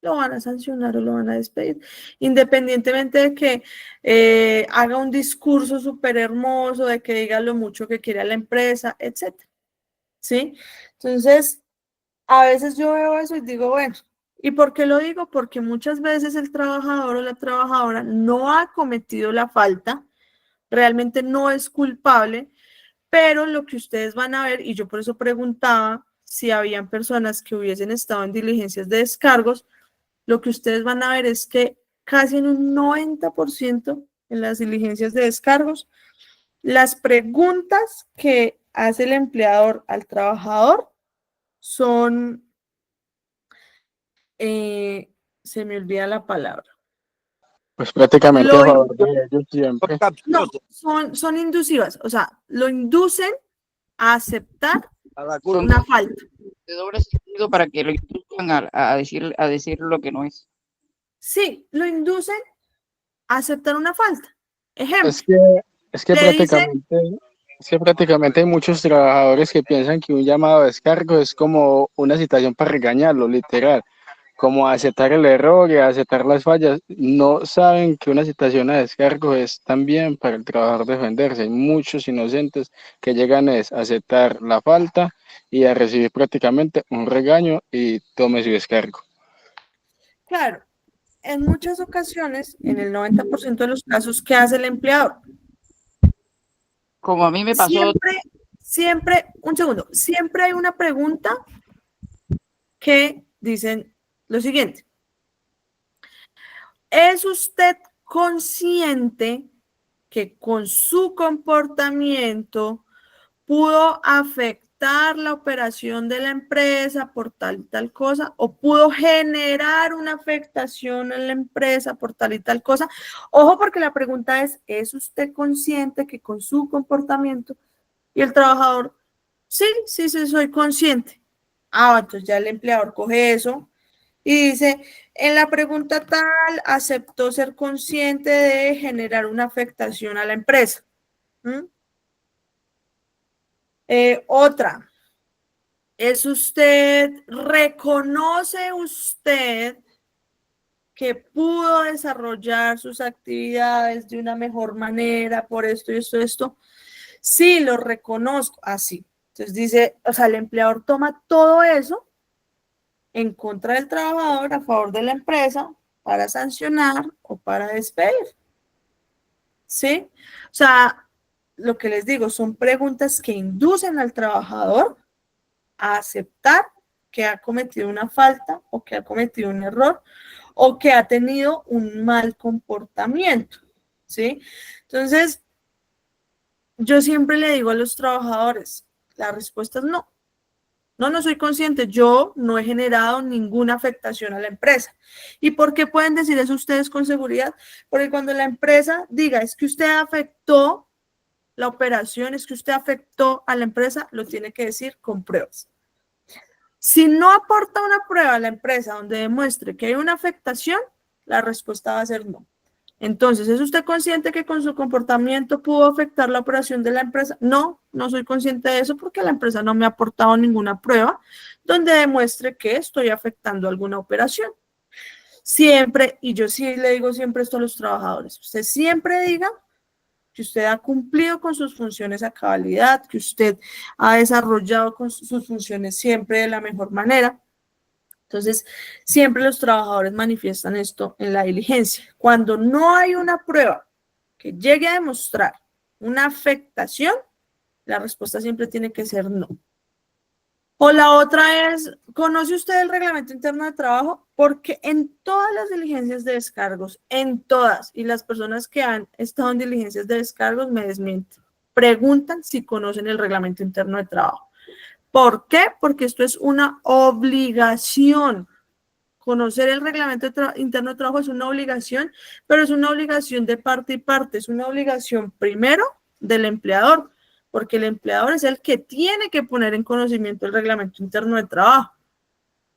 lo van a sancionar o lo van a despedir, independientemente de que haga un discurso súper hermoso, de que diga lo mucho que quiere a la empresa, etc. ¿Sí? Entonces, a veces yo veo eso y digo, bueno, ¿y por qué lo digo? Porque muchas veces el trabajador o la trabajadora no ha cometido la falta, realmente no es culpable, pero lo que ustedes van a ver, y yo por eso preguntaba si habían personas que hubiesen estado en diligencias de descargos, lo que ustedes van a ver es que casi en un 90% en las diligencias de descargos, las preguntas que hace el empleador al trabajador son, se me olvida la palabra. Pues prácticamente a favor de ellos siempre. No, son inducivas, o sea, lo inducen a aceptar una falta. De doble sentido para que lo induzcan a decir lo que no es. Sí, lo inducen a aceptar una falta. Ejemplo. Es que prácticamente hay muchos trabajadores que piensan que un llamado a descargo es como una citación para regañarlo, literal, como aceptar el error y aceptar las fallas. No saben que una citación a descargo es también para el trabajador defenderse. Hay muchos inocentes que llegan a aceptar la falta y a recibir prácticamente un regaño y tome su descargo. Claro, en muchas ocasiones, en el 90% de los casos, ¿qué hace el empleador? Como a mí me pasó. Siempre, un segundo, siempre hay una pregunta que dicen lo siguiente. ¿Es usted consciente que con su comportamiento pudo afectar la operación de la empresa por tal y tal cosa, o pudo generar una afectación en la empresa por tal y tal cosa? Ojo, porque la pregunta ¿es usted consciente que con su comportamiento? Y el trabajador, sí, soy consciente. Entonces ya el empleador coge eso y dice, en la pregunta tal, aceptó ser consciente de generar una afectación a la empresa. Otra, ¿reconoce usted que pudo desarrollar sus actividades de una mejor manera por esto y esto? Sí, lo reconozco, así. Entonces dice, o sea, el empleador toma todo eso en contra del trabajador, a favor de la empresa, para sancionar o para despedir. ¿Sí? O sea, lo que les digo, son preguntas que inducen al trabajador a aceptar que ha cometido una falta o que ha cometido un error o que ha tenido un mal comportamiento, ¿sí? Entonces, yo siempre le digo a los trabajadores, la respuesta es no. No soy consciente, yo no he generado ninguna afectación a la empresa. ¿Y por qué pueden decir eso ustedes con seguridad? Porque cuando la empresa diga, es que usted afectó la operación, es que usted afectó a la empresa, lo tiene que decir con pruebas. Si no aporta una prueba a la empresa donde demuestre que hay una afectación, la respuesta va a ser no. Entonces, ¿es usted consciente que con su comportamiento pudo afectar la operación de la empresa? No soy consciente de eso porque la empresa no me ha aportado ninguna prueba donde demuestre que estoy afectando alguna operación. Siempre, y yo sí le digo siempre esto a los trabajadores, usted siempre diga que usted ha cumplido con sus funciones a cabalidad, que usted ha desarrollado con sus funciones siempre de la mejor manera. Entonces, siempre los trabajadores manifiestan esto en la diligencia. Cuando no hay una prueba que llegue a demostrar una afectación, la respuesta siempre tiene que ser no. O la otra es, ¿conoce usted el reglamento interno de trabajo? Porque en todas las diligencias de descargos, en todas, y las personas que han estado en diligencias de descargos me desmienten. preguntan si conocen el reglamento interno de trabajo. ¿Por qué? Porque esto es una obligación. Conocer el reglamento interno de trabajo es una obligación, pero es una obligación de parte y parte. Es una obligación primero del empleador, porque el empleador es el que tiene que poner en conocimiento el reglamento interno de trabajo.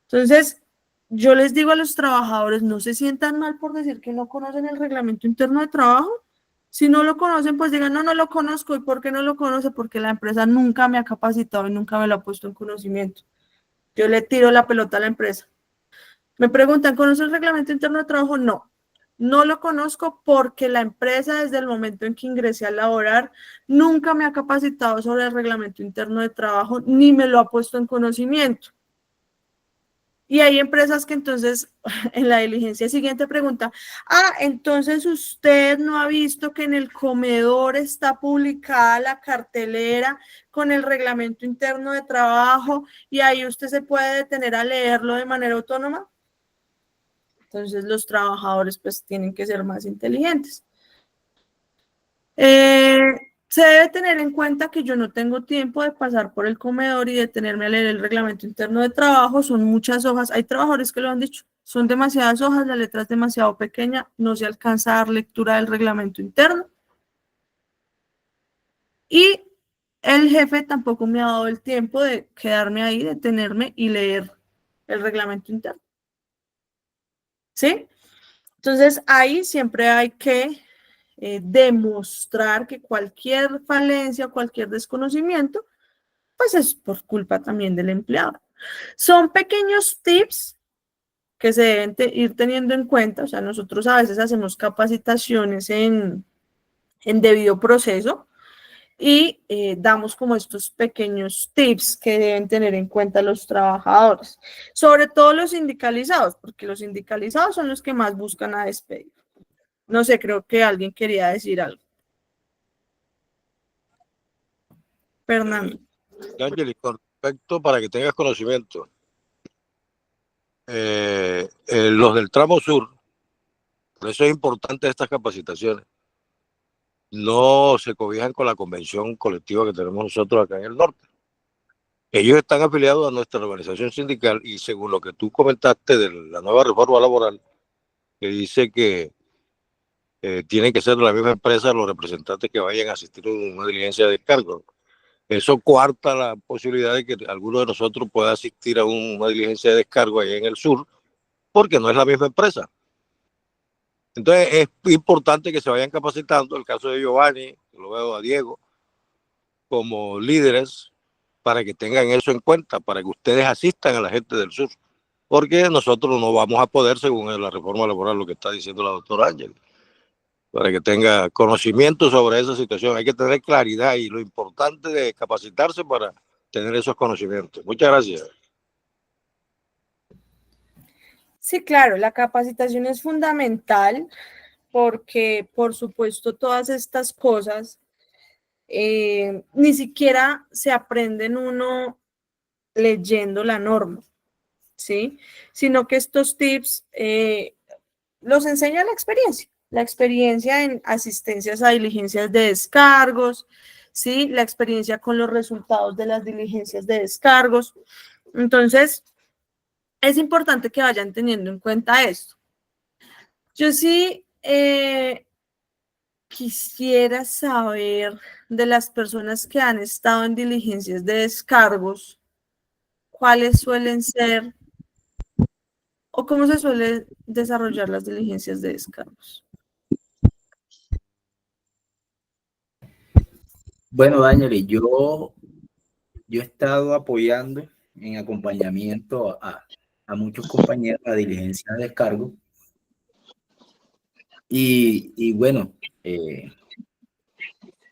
Entonces, yo les digo a los trabajadores, no se sientan mal por decir que no conocen el reglamento interno de trabajo. Si no lo conocen, pues digan, no, no lo conozco. ¿Y por qué no lo conoce? Porque la empresa nunca me ha capacitado y nunca me lo ha puesto en conocimiento. Yo le tiro la pelota a la empresa. Me preguntan, ¿conoce el reglamento interno de trabajo? No, no lo conozco porque la empresa desde el momento en que ingresé a laborar nunca me ha capacitado sobre el reglamento interno de trabajo ni me lo ha puesto en conocimiento. Y hay empresas que entonces en la diligencia siguiente pregunta, entonces usted no ha visto que en el comedor está publicada la cartelera con el reglamento interno de trabajo y ahí usted se puede detener a leerlo de manera autónoma. Entonces los trabajadores pues tienen que ser más inteligentes. Se debe tener en cuenta que yo no tengo tiempo de pasar por el comedor y detenerme a leer el reglamento interno de trabajo. Son muchas hojas. Hay trabajadores que lo han dicho. Son demasiadas hojas, la letra es demasiado pequeña, no se alcanza a dar lectura del reglamento interno. Y el jefe tampoco me ha dado el tiempo de quedarme ahí, detenerme y leer el reglamento interno. ¿Sí? Entonces, ahí siempre hay que demostrar que cualquier falencia, cualquier desconocimiento, pues es por culpa también del empleado. Son pequeños tips que se deben ir teniendo en cuenta. O sea, nosotros a veces hacemos capacitaciones en debido proceso y damos como estos pequeños tips que deben tener en cuenta los trabajadores, sobre todo los sindicalizados, porque los sindicalizados son los que más buscan a despedir. No sé, creo que alguien quería decir algo. Fernando. Ángel, con respecto para que tengas conocimiento, los del tramo sur, por eso es importante estas capacitaciones, no se cobijan con la convención colectiva que tenemos nosotros acá en el norte. Ellos están afiliados a nuestra organización sindical y según lo que tú comentaste de la nueva reforma laboral, que dice que tienen que ser de la misma empresa los representantes que vayan a asistir a una diligencia de descargo. Eso coarta la posibilidad de que alguno de nosotros pueda asistir a una diligencia de descargo allá en el sur, porque no es la misma empresa. Entonces es importante que se vayan capacitando, el caso de Giovanni, lo veo a Diego, como líderes, para que tengan eso en cuenta, para que ustedes asistan a la gente del sur, porque nosotros no vamos a poder, según la reforma laboral, lo que está diciendo la doctora Ángel, para que tenga conocimiento sobre esa situación. Hay que tener claridad y lo importante de capacitarse para tener esos conocimientos. Muchas gracias. Sí, claro, la capacitación es fundamental porque, por supuesto, todas estas cosas ni siquiera se aprenden uno leyendo la norma, ¿sí? Sino que estos tips los enseña la experiencia en asistencias a diligencias de descargos, ¿sí? La experiencia con los resultados de las diligencias de descargos. Entonces, es importante que vayan teniendo en cuenta esto. Yo sí quisiera saber de las personas que han estado en diligencias de descargos, cuáles suelen ser o cómo se suelen desarrollar las diligencias de descargos. Bueno, Daniel, yo he estado apoyando en acompañamiento a muchos compañeros a diligencia de descargo. Y bueno,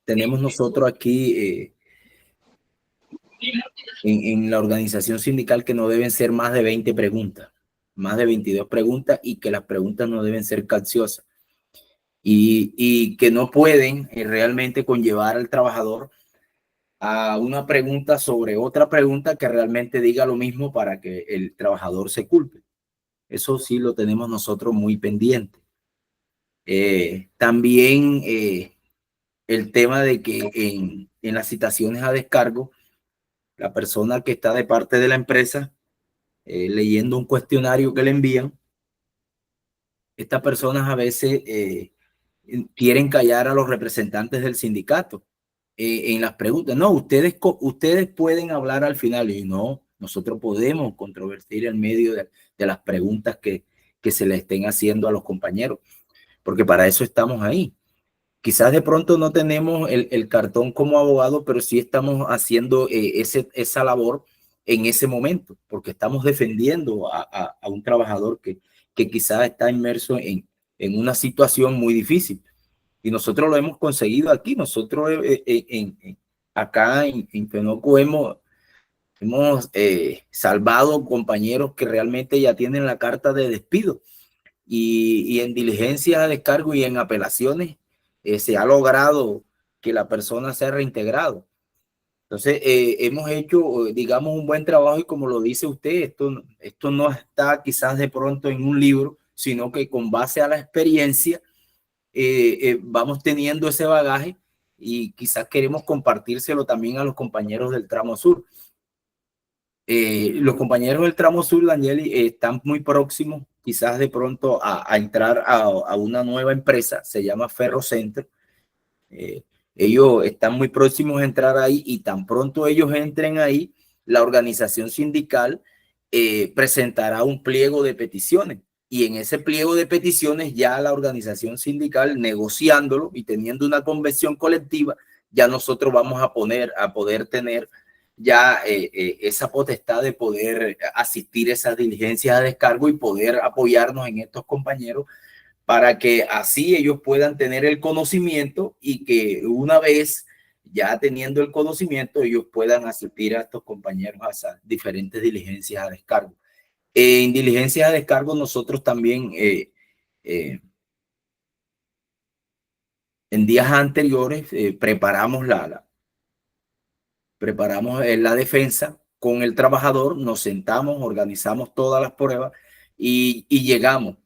tenemos nosotros aquí en la organización sindical que no deben ser más de 20 preguntas, más de 22 preguntas, y que las preguntas no deben ser capciosas y que no pueden realmente conllevar al trabajador a una pregunta sobre otra pregunta que realmente diga lo mismo para que el trabajador se culpe. Eso sí lo tenemos nosotros muy pendiente. También el tema de que en las citaciones a descargo, la persona que está de parte de la empresa, leyendo un cuestionario que le envían, estas personas a veces quieren callar a los representantes del sindicato en las preguntas. No, ustedes pueden hablar al final, y no, nosotros podemos controvertir en medio de las preguntas que se le estén haciendo a los compañeros, porque para eso estamos ahí. Quizás de pronto no tenemos el cartón como abogado, pero sí estamos haciendo esa labor en ese momento, porque estamos defendiendo a un trabajador que quizás está inmerso en una situación muy difícil. Y nosotros lo hemos conseguido aquí. Nosotros acá en Fenoco hemos salvado compañeros que realmente ya tienen la carta de despido. Y en diligencias a descargo y en apelaciones se ha logrado que la persona sea reintegrado. Entonces, hemos hecho, digamos, un buen trabajo, y como lo dice usted, esto no está quizás de pronto en un libro, sino que con base a la experiencia vamos teniendo ese bagaje, y quizás queremos compartírselo también a los compañeros del tramo sur. Los compañeros del tramo sur, Daniel, están muy próximos quizás de pronto a entrar a una nueva empresa, se llama Ferrocenter. Ellos están muy próximos a entrar ahí, y tan pronto ellos entren ahí, la organización sindical presentará un pliego de peticiones, y en ese pliego de peticiones ya la organización sindical, negociándolo y teniendo una convención colectiva, ya nosotros vamos a poder tener ya esa potestad de poder asistir a esas diligencias de descargo y poder apoyarnos en estos compañeros, para que así ellos puedan tener el conocimiento, y que una vez ya teniendo el conocimiento, ellos puedan asistir a estos compañeros a esas diferentes diligencias a descargo. En diligencias a descargo nosotros también en días anteriores preparamos la defensa con el trabajador, nos sentamos, organizamos todas las pruebas, y llegamos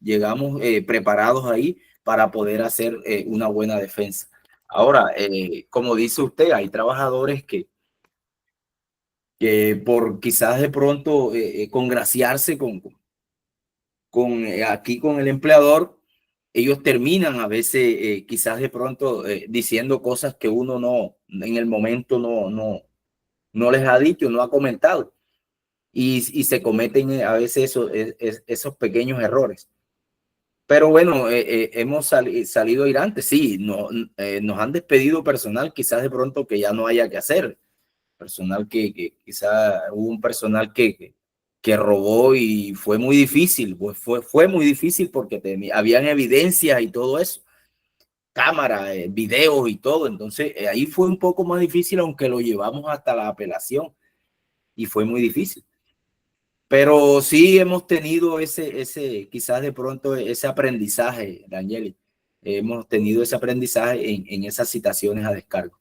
preparados ahí para poder hacer una buena defensa. Ahora, como dice usted, hay trabajadores que por quizás de pronto congraciarse aquí con el empleador, ellos terminan a veces quizás de pronto diciendo cosas que uno no, en el momento no les ha dicho, no ha comentado, y se cometen a veces esos pequeños errores. Pero bueno, hemos salido airantes. Sí, nos han despedido personal, quizás de pronto que ya no haya que hacer. Personal que quizás hubo un personal que robó, y fue muy difícil, pues fue muy difícil, porque habían evidencias y todo eso, cámara, videos y todo. Entonces ahí fue un poco más difícil, aunque lo llevamos hasta la apelación, y fue muy difícil. Pero sí hemos tenido quizás de pronto ese aprendizaje, Daniel. Hemos tenido ese aprendizaje en esas citaciones a descargo.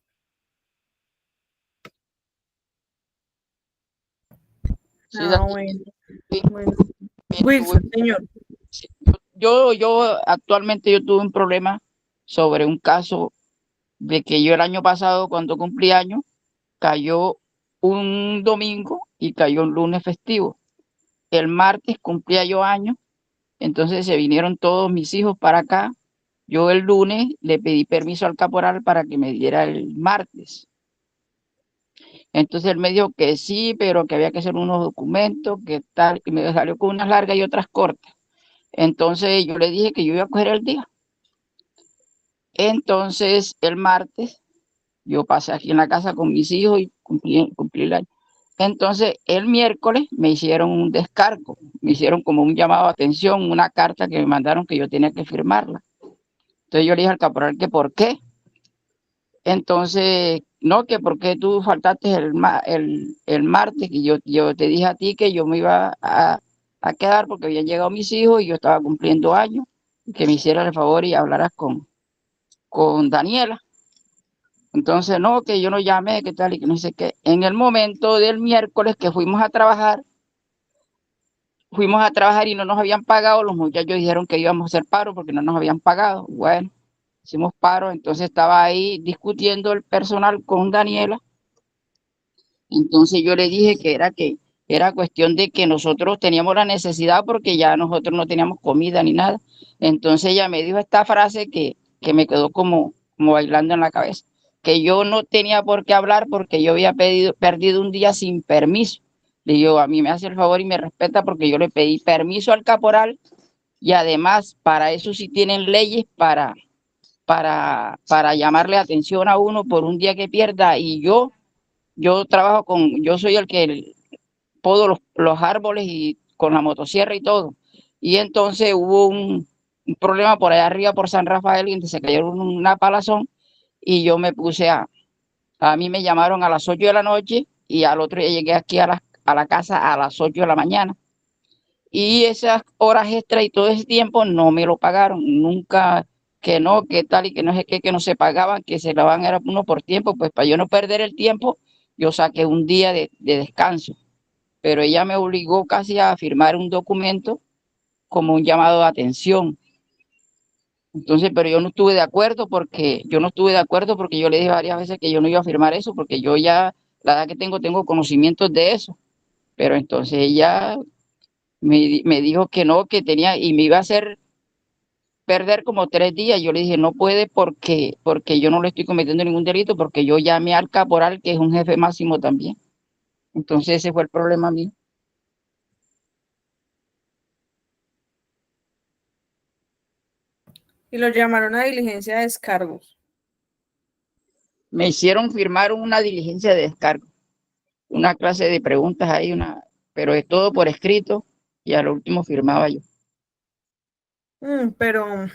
Sí, Bueno. sí. Bueno. Wilson, señor. Yo actualmente yo tuve un problema sobre un caso de que yo el año pasado, cuando cumplí años, cayó un domingo y cayó un lunes festivo. El martes cumplía yo años, entonces se vinieron todos mis hijos para acá. Yo el lunes le pedí permiso al caporal para que me diera el martes. Entonces él me dijo que sí, pero que había que hacer unos documentos, que tal, y me salió con unas largas y otras cortas. Entonces yo le dije que yo iba a coger el día. Entonces el martes yo pasé aquí en la casa con mis hijos y cumplí el año. Entonces el miércoles me hicieron un descargo, me hicieron como un llamado de atención, una carta que me mandaron que yo tenía que firmarla. Entonces yo le dije al caporal que por qué. Entonces, no, que por qué tú faltaste el martes, que yo te dije a ti que yo me iba a quedar porque habían llegado mis hijos y yo estaba cumpliendo años, que me hicieras el favor y hablaras con Daniela. Entonces, no, que yo no llamé, que tal y que no sé qué. En el momento del miércoles que fuimos a trabajar y no nos habían pagado, los muchachos dijeron que íbamos a hacer paro porque no nos habían pagado. Bueno, hicimos paro, entonces estaba ahí discutiendo el personal con Daniela. Entonces yo le dije que era cuestión de que nosotros teníamos la necesidad porque ya nosotros no teníamos comida ni nada. Entonces ella me dijo esta frase que me quedó como bailando en la cabeza, que yo no tenía por qué hablar porque yo había perdido un día sin permiso. Le digo, a mí me hace el favor y me respeta porque yo le pedí permiso al caporal y además para eso sí tienen leyes para llamarle atención a uno por un día que pierda y yo yo soy el que podo los árboles y con la motosierra y todo. Y entonces hubo un problema por allá arriba por San Rafael y se cayó una palazón y yo me puse a mí me llamaron a las 8 de la noche y al otro día llegué aquí a la casa a las 8 de la mañana. Y esas horas extra y todo ese tiempo no me lo pagaron, nunca que no, que tal y que no sé qué, que no se pagaban, que se daban era uno por tiempo, pues para yo no perder el tiempo, yo saqué un día de descanso, pero ella me obligó casi a firmar un documento como un llamado de atención. Entonces, pero yo no estuve de acuerdo porque yo le dije varias veces que yo no iba a firmar eso porque yo ya, la edad que tengo conocimientos de eso, pero entonces ella me dijo que no, que tenía y me iba a hacer perder como 3 días. Yo le dije, no puede porque yo no le estoy cometiendo ningún delito, porque yo llamé al caporal, que es un jefe máximo también. Entonces ese fue el problema mío. Y lo llamaron a diligencia de descargos. Me hicieron firmar una diligencia de descargo, una clase de preguntas ahí, pero es todo por escrito y al último firmaba yo. Pero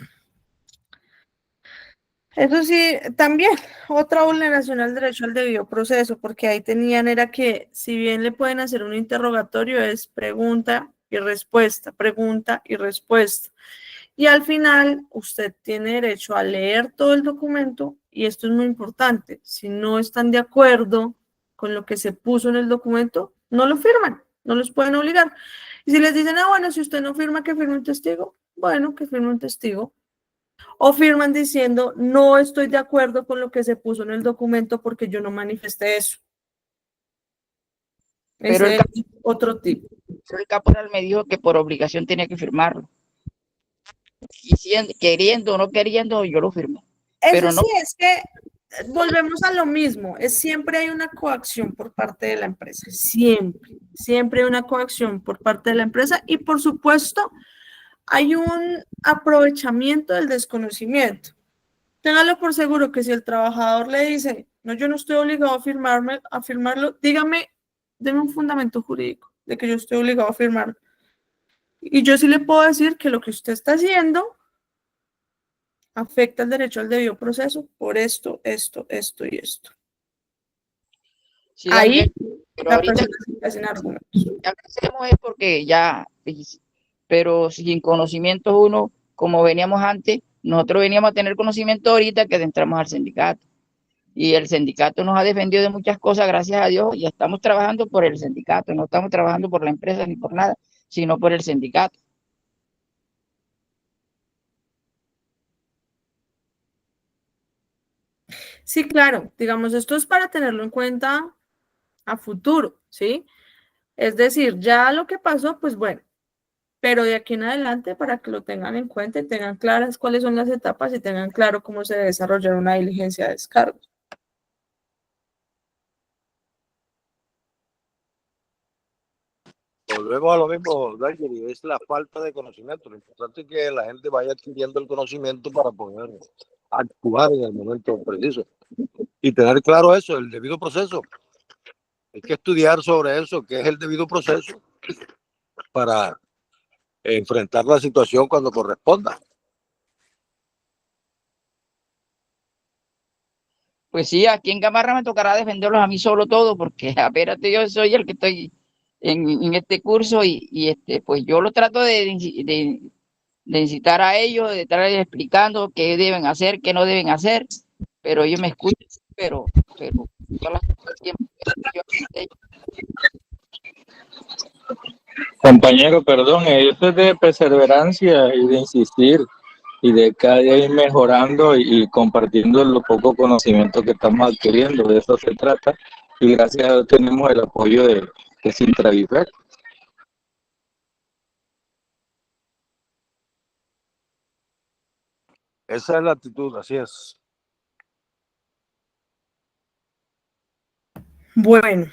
eso sí, también otra vulneración al derecho al debido proceso, porque ahí tenían era que si bien le pueden hacer un interrogatorio es pregunta y respuesta, pregunta y respuesta. Y al final usted tiene derecho a leer todo el documento y esto es muy importante. Si no están de acuerdo con lo que se puso en el documento, no lo firman, no los pueden obligar. Y si les dicen, bueno, si usted no firma, que firme un testigo, bueno, que firme un testigo. O firman diciendo, no estoy de acuerdo con lo que se puso en el documento porque yo no manifesté eso. Pero Ese es otro tipo. El caporal me dijo que por obligación tenía que firmarlo. Queriendo o no queriendo, yo lo firmé. Eso pero no. Sí, es que volvemos a lo mismo. Siempre hay una coacción por parte de la empresa. Siempre hay una coacción por parte de la empresa y por supuesto hay un aprovechamiento del desconocimiento. Téngalo por seguro que si el trabajador le dice, no, yo no estoy obligado a firmarlo, deme un fundamento jurídico de que yo estoy obligado a firmarlo. Y yo sí le puedo decir que lo que usted está haciendo afecta el derecho al debido proceso por esto y esto. Sí, ahí pero la ahorita persona se hacen argumentos. Ya hacemos es porque ya, pero sin conocimiento uno, como veníamos antes, nosotros veníamos a tener conocimiento ahorita que entramos al sindicato. Y el sindicato nos ha defendido de muchas cosas, gracias a Dios, y estamos trabajando por el sindicato, no estamos trabajando por la empresa ni por nada, sino por el sindicato. Sí, claro, digamos, esto es para tenerlo en cuenta a futuro, ¿sí? Es decir, ya lo que pasó, pues bueno, pero de aquí en adelante para que lo tengan en cuenta y tengan claras cuáles son las etapas y tengan claro cómo se debe desarrollar una diligencia de descargo. Volvemos a lo mismo, Daniel, y es la falta de conocimiento. Lo importante es que la gente vaya adquiriendo el conocimiento para poder actuar en el momento preciso. Y tener claro eso, el debido proceso. Hay que estudiar sobre eso, qué es el debido proceso, para enfrentar la situación cuando corresponda. Pues sí, aquí en Gamarra me tocará defenderlos a mí solo todo, porque espérate, yo soy el que estoy en este curso y pues yo lo trato de incitar a ellos, de estarles explicando qué deben hacer, qué no deben hacer, pero ellos me escuchan, pero todas las tiempo Compañero, perdón, esto es de perseverancia y de insistir. y de cada día ir mejorando y compartiendo los pocos conocimientos que estamos adquiriendo. De eso se trata, y gracias a Dios tenemos el apoyo de Sintravifer. Esa es la actitud, así es. Bueno,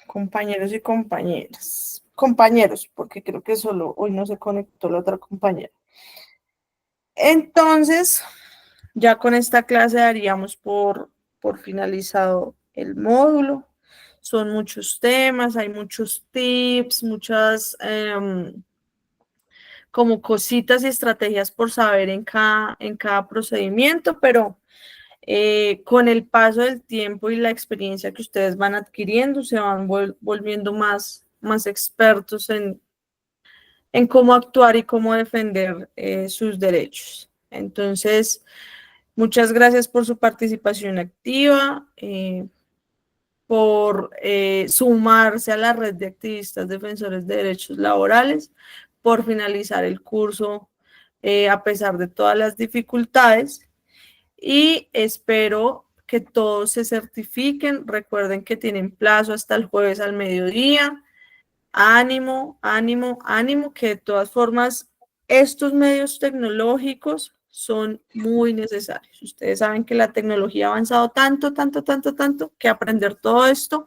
compañeros y compañeros, porque creo que solo hoy no se conectó la otra compañera. Entonces, ya con esta clase daríamos por finalizado el módulo. Son muchos temas, hay muchos tips, muchas como cositas y estrategias por saber en cada procedimiento, pero con el paso del tiempo y la experiencia que ustedes van adquiriendo, se van volviendo más expertos en cómo actuar y cómo defender sus derechos. Entonces, muchas gracias por su participación activa, por sumarse a la red de activistas defensores de derechos laborales, por finalizar el curso a pesar de todas las dificultades, y espero que todos se certifiquen. Recuerden que tienen plazo hasta el jueves al mediodía. Ánimo, ánimo, ánimo, que de todas formas estos medios tecnológicos son muy necesarios. Ustedes saben que la tecnología ha avanzado tanto, que aprender todo esto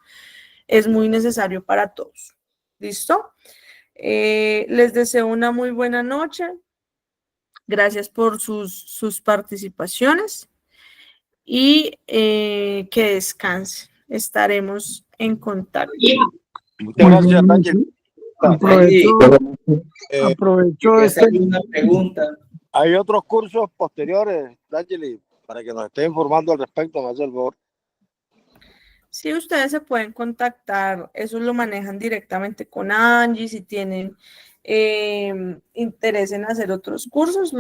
es muy necesario para todos. ¿Listo? Les deseo una muy buena noche. Gracias por sus participaciones y que descansen. Estaremos en contacto. Muchas gracias, Daniel. Aprovecho una pregunta. Hay otros cursos posteriores, Daniel, para que nos esté informando al respecto, me hace el favor. Sí, ustedes se pueden contactar, eso lo manejan directamente con Angie. Si tienen interés en hacer otros cursos,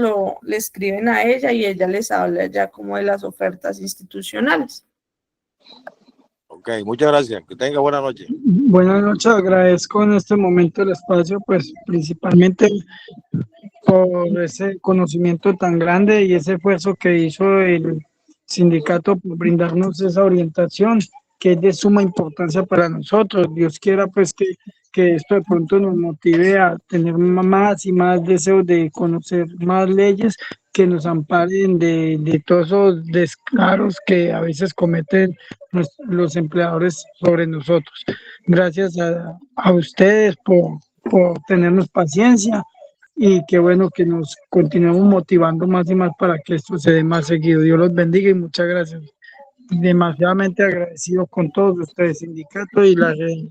le escriben a ella y ella les habla ya como de las ofertas institucionales. Ok, muchas gracias. Que tenga buena noche. Buenas noches, agradezco en este momento el espacio, pues principalmente por ese conocimiento tan grande y ese esfuerzo que hizo el sindicato por brindarnos esa orientación, que es de suma importancia para nosotros. Dios quiera pues que esto de pronto nos motive a tener más y más deseos de conocer más leyes que nos amparen de todos esos descaros que a veces cometen los empleadores sobre nosotros. Gracias a ustedes por tenernos paciencia, y qué bueno que nos continuemos motivando más y más para que esto se dé más seguido. Dios los bendiga y muchas gracias. Demasiadamente agradecido con todos ustedes, sindicato y la red.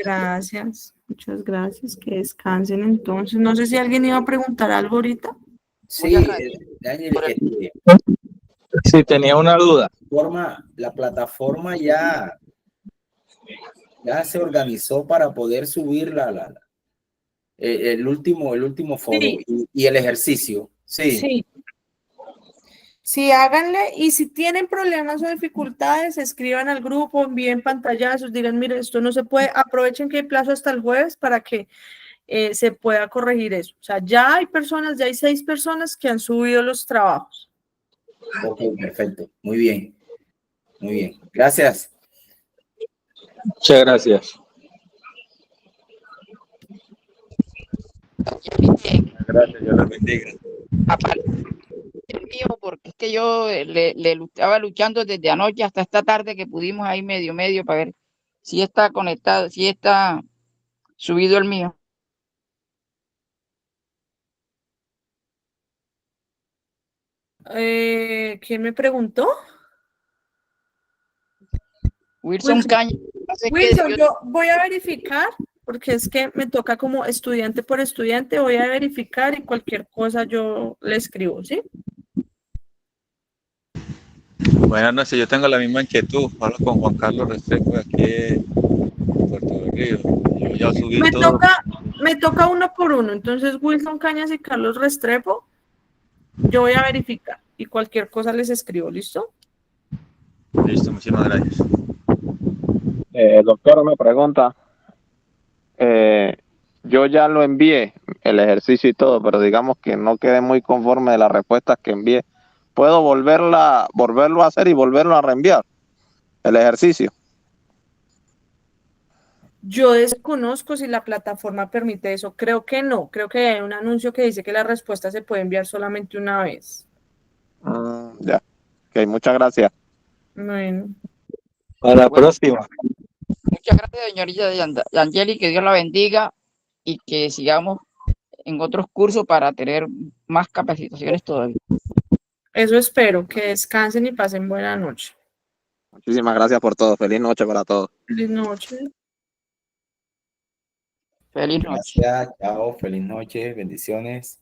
Gracias, muchas gracias, que descansen entonces. No sé si alguien iba a preguntar algo ahorita. Sí, Daniel, Sí, tenía una duda. La plataforma ya se organizó para poder subir el último foro, Sí. y el ejercicio. Sí. Sí, háganle, y si tienen problemas o dificultades, escriban al grupo, envíen pantallazos, digan, mire, esto no se puede, aprovechen que hay plazo hasta el jueves para que se pueda corregir eso. O sea, ya hay 6 personas que han subido los trabajos. Ok, perfecto. Muy bien. Muy bien. Gracias. Muchas gracias. Gracias, Dios les bendiga. El mío, porque es que yo le estaba luchando desde anoche hasta esta tarde que pudimos ahí medio para ver si está conectado, si está subido el mío. ¿Quién me preguntó? Wilson Caña. Wilson, yo voy a verificar, porque es que me toca como estudiante por estudiante, voy a verificar y cualquier cosa yo le escribo, ¿sí? Buenas noches, yo tengo la misma inquietud. Hablo con Juan Carlos Restrepo aquí en Puerto del Río. Yo ya subí todo. Me toca uno por uno, entonces Wilson Cañas y Carlos Restrepo, yo voy a verificar y cualquier cosa les escribo, ¿listo? Listo, muchísimas gracias. Doctor, me pregunta, yo yo ya lo envié, el ejercicio y todo, pero digamos que no quedé muy conforme de las respuestas que envié. ¿Puedo volverlo a hacer y volverlo a reenviar, el ejercicio? Yo desconozco si la plataforma permite eso. Creo que no. Creo que hay un anuncio que dice que la respuesta se puede enviar solamente una vez. Ya. Ok, muchas gracias. Bueno. Para la Bueno, próxima. muchas gracias, señorita Angeli, que Dios la bendiga y que sigamos en otros cursos para tener más capacitaciones todavía. Eso espero. Que descansen y pasen buena noche. Muchísimas gracias por todo. Feliz noche para todos. Feliz noche. Feliz noche. Gracias, chao, feliz noche, bendiciones.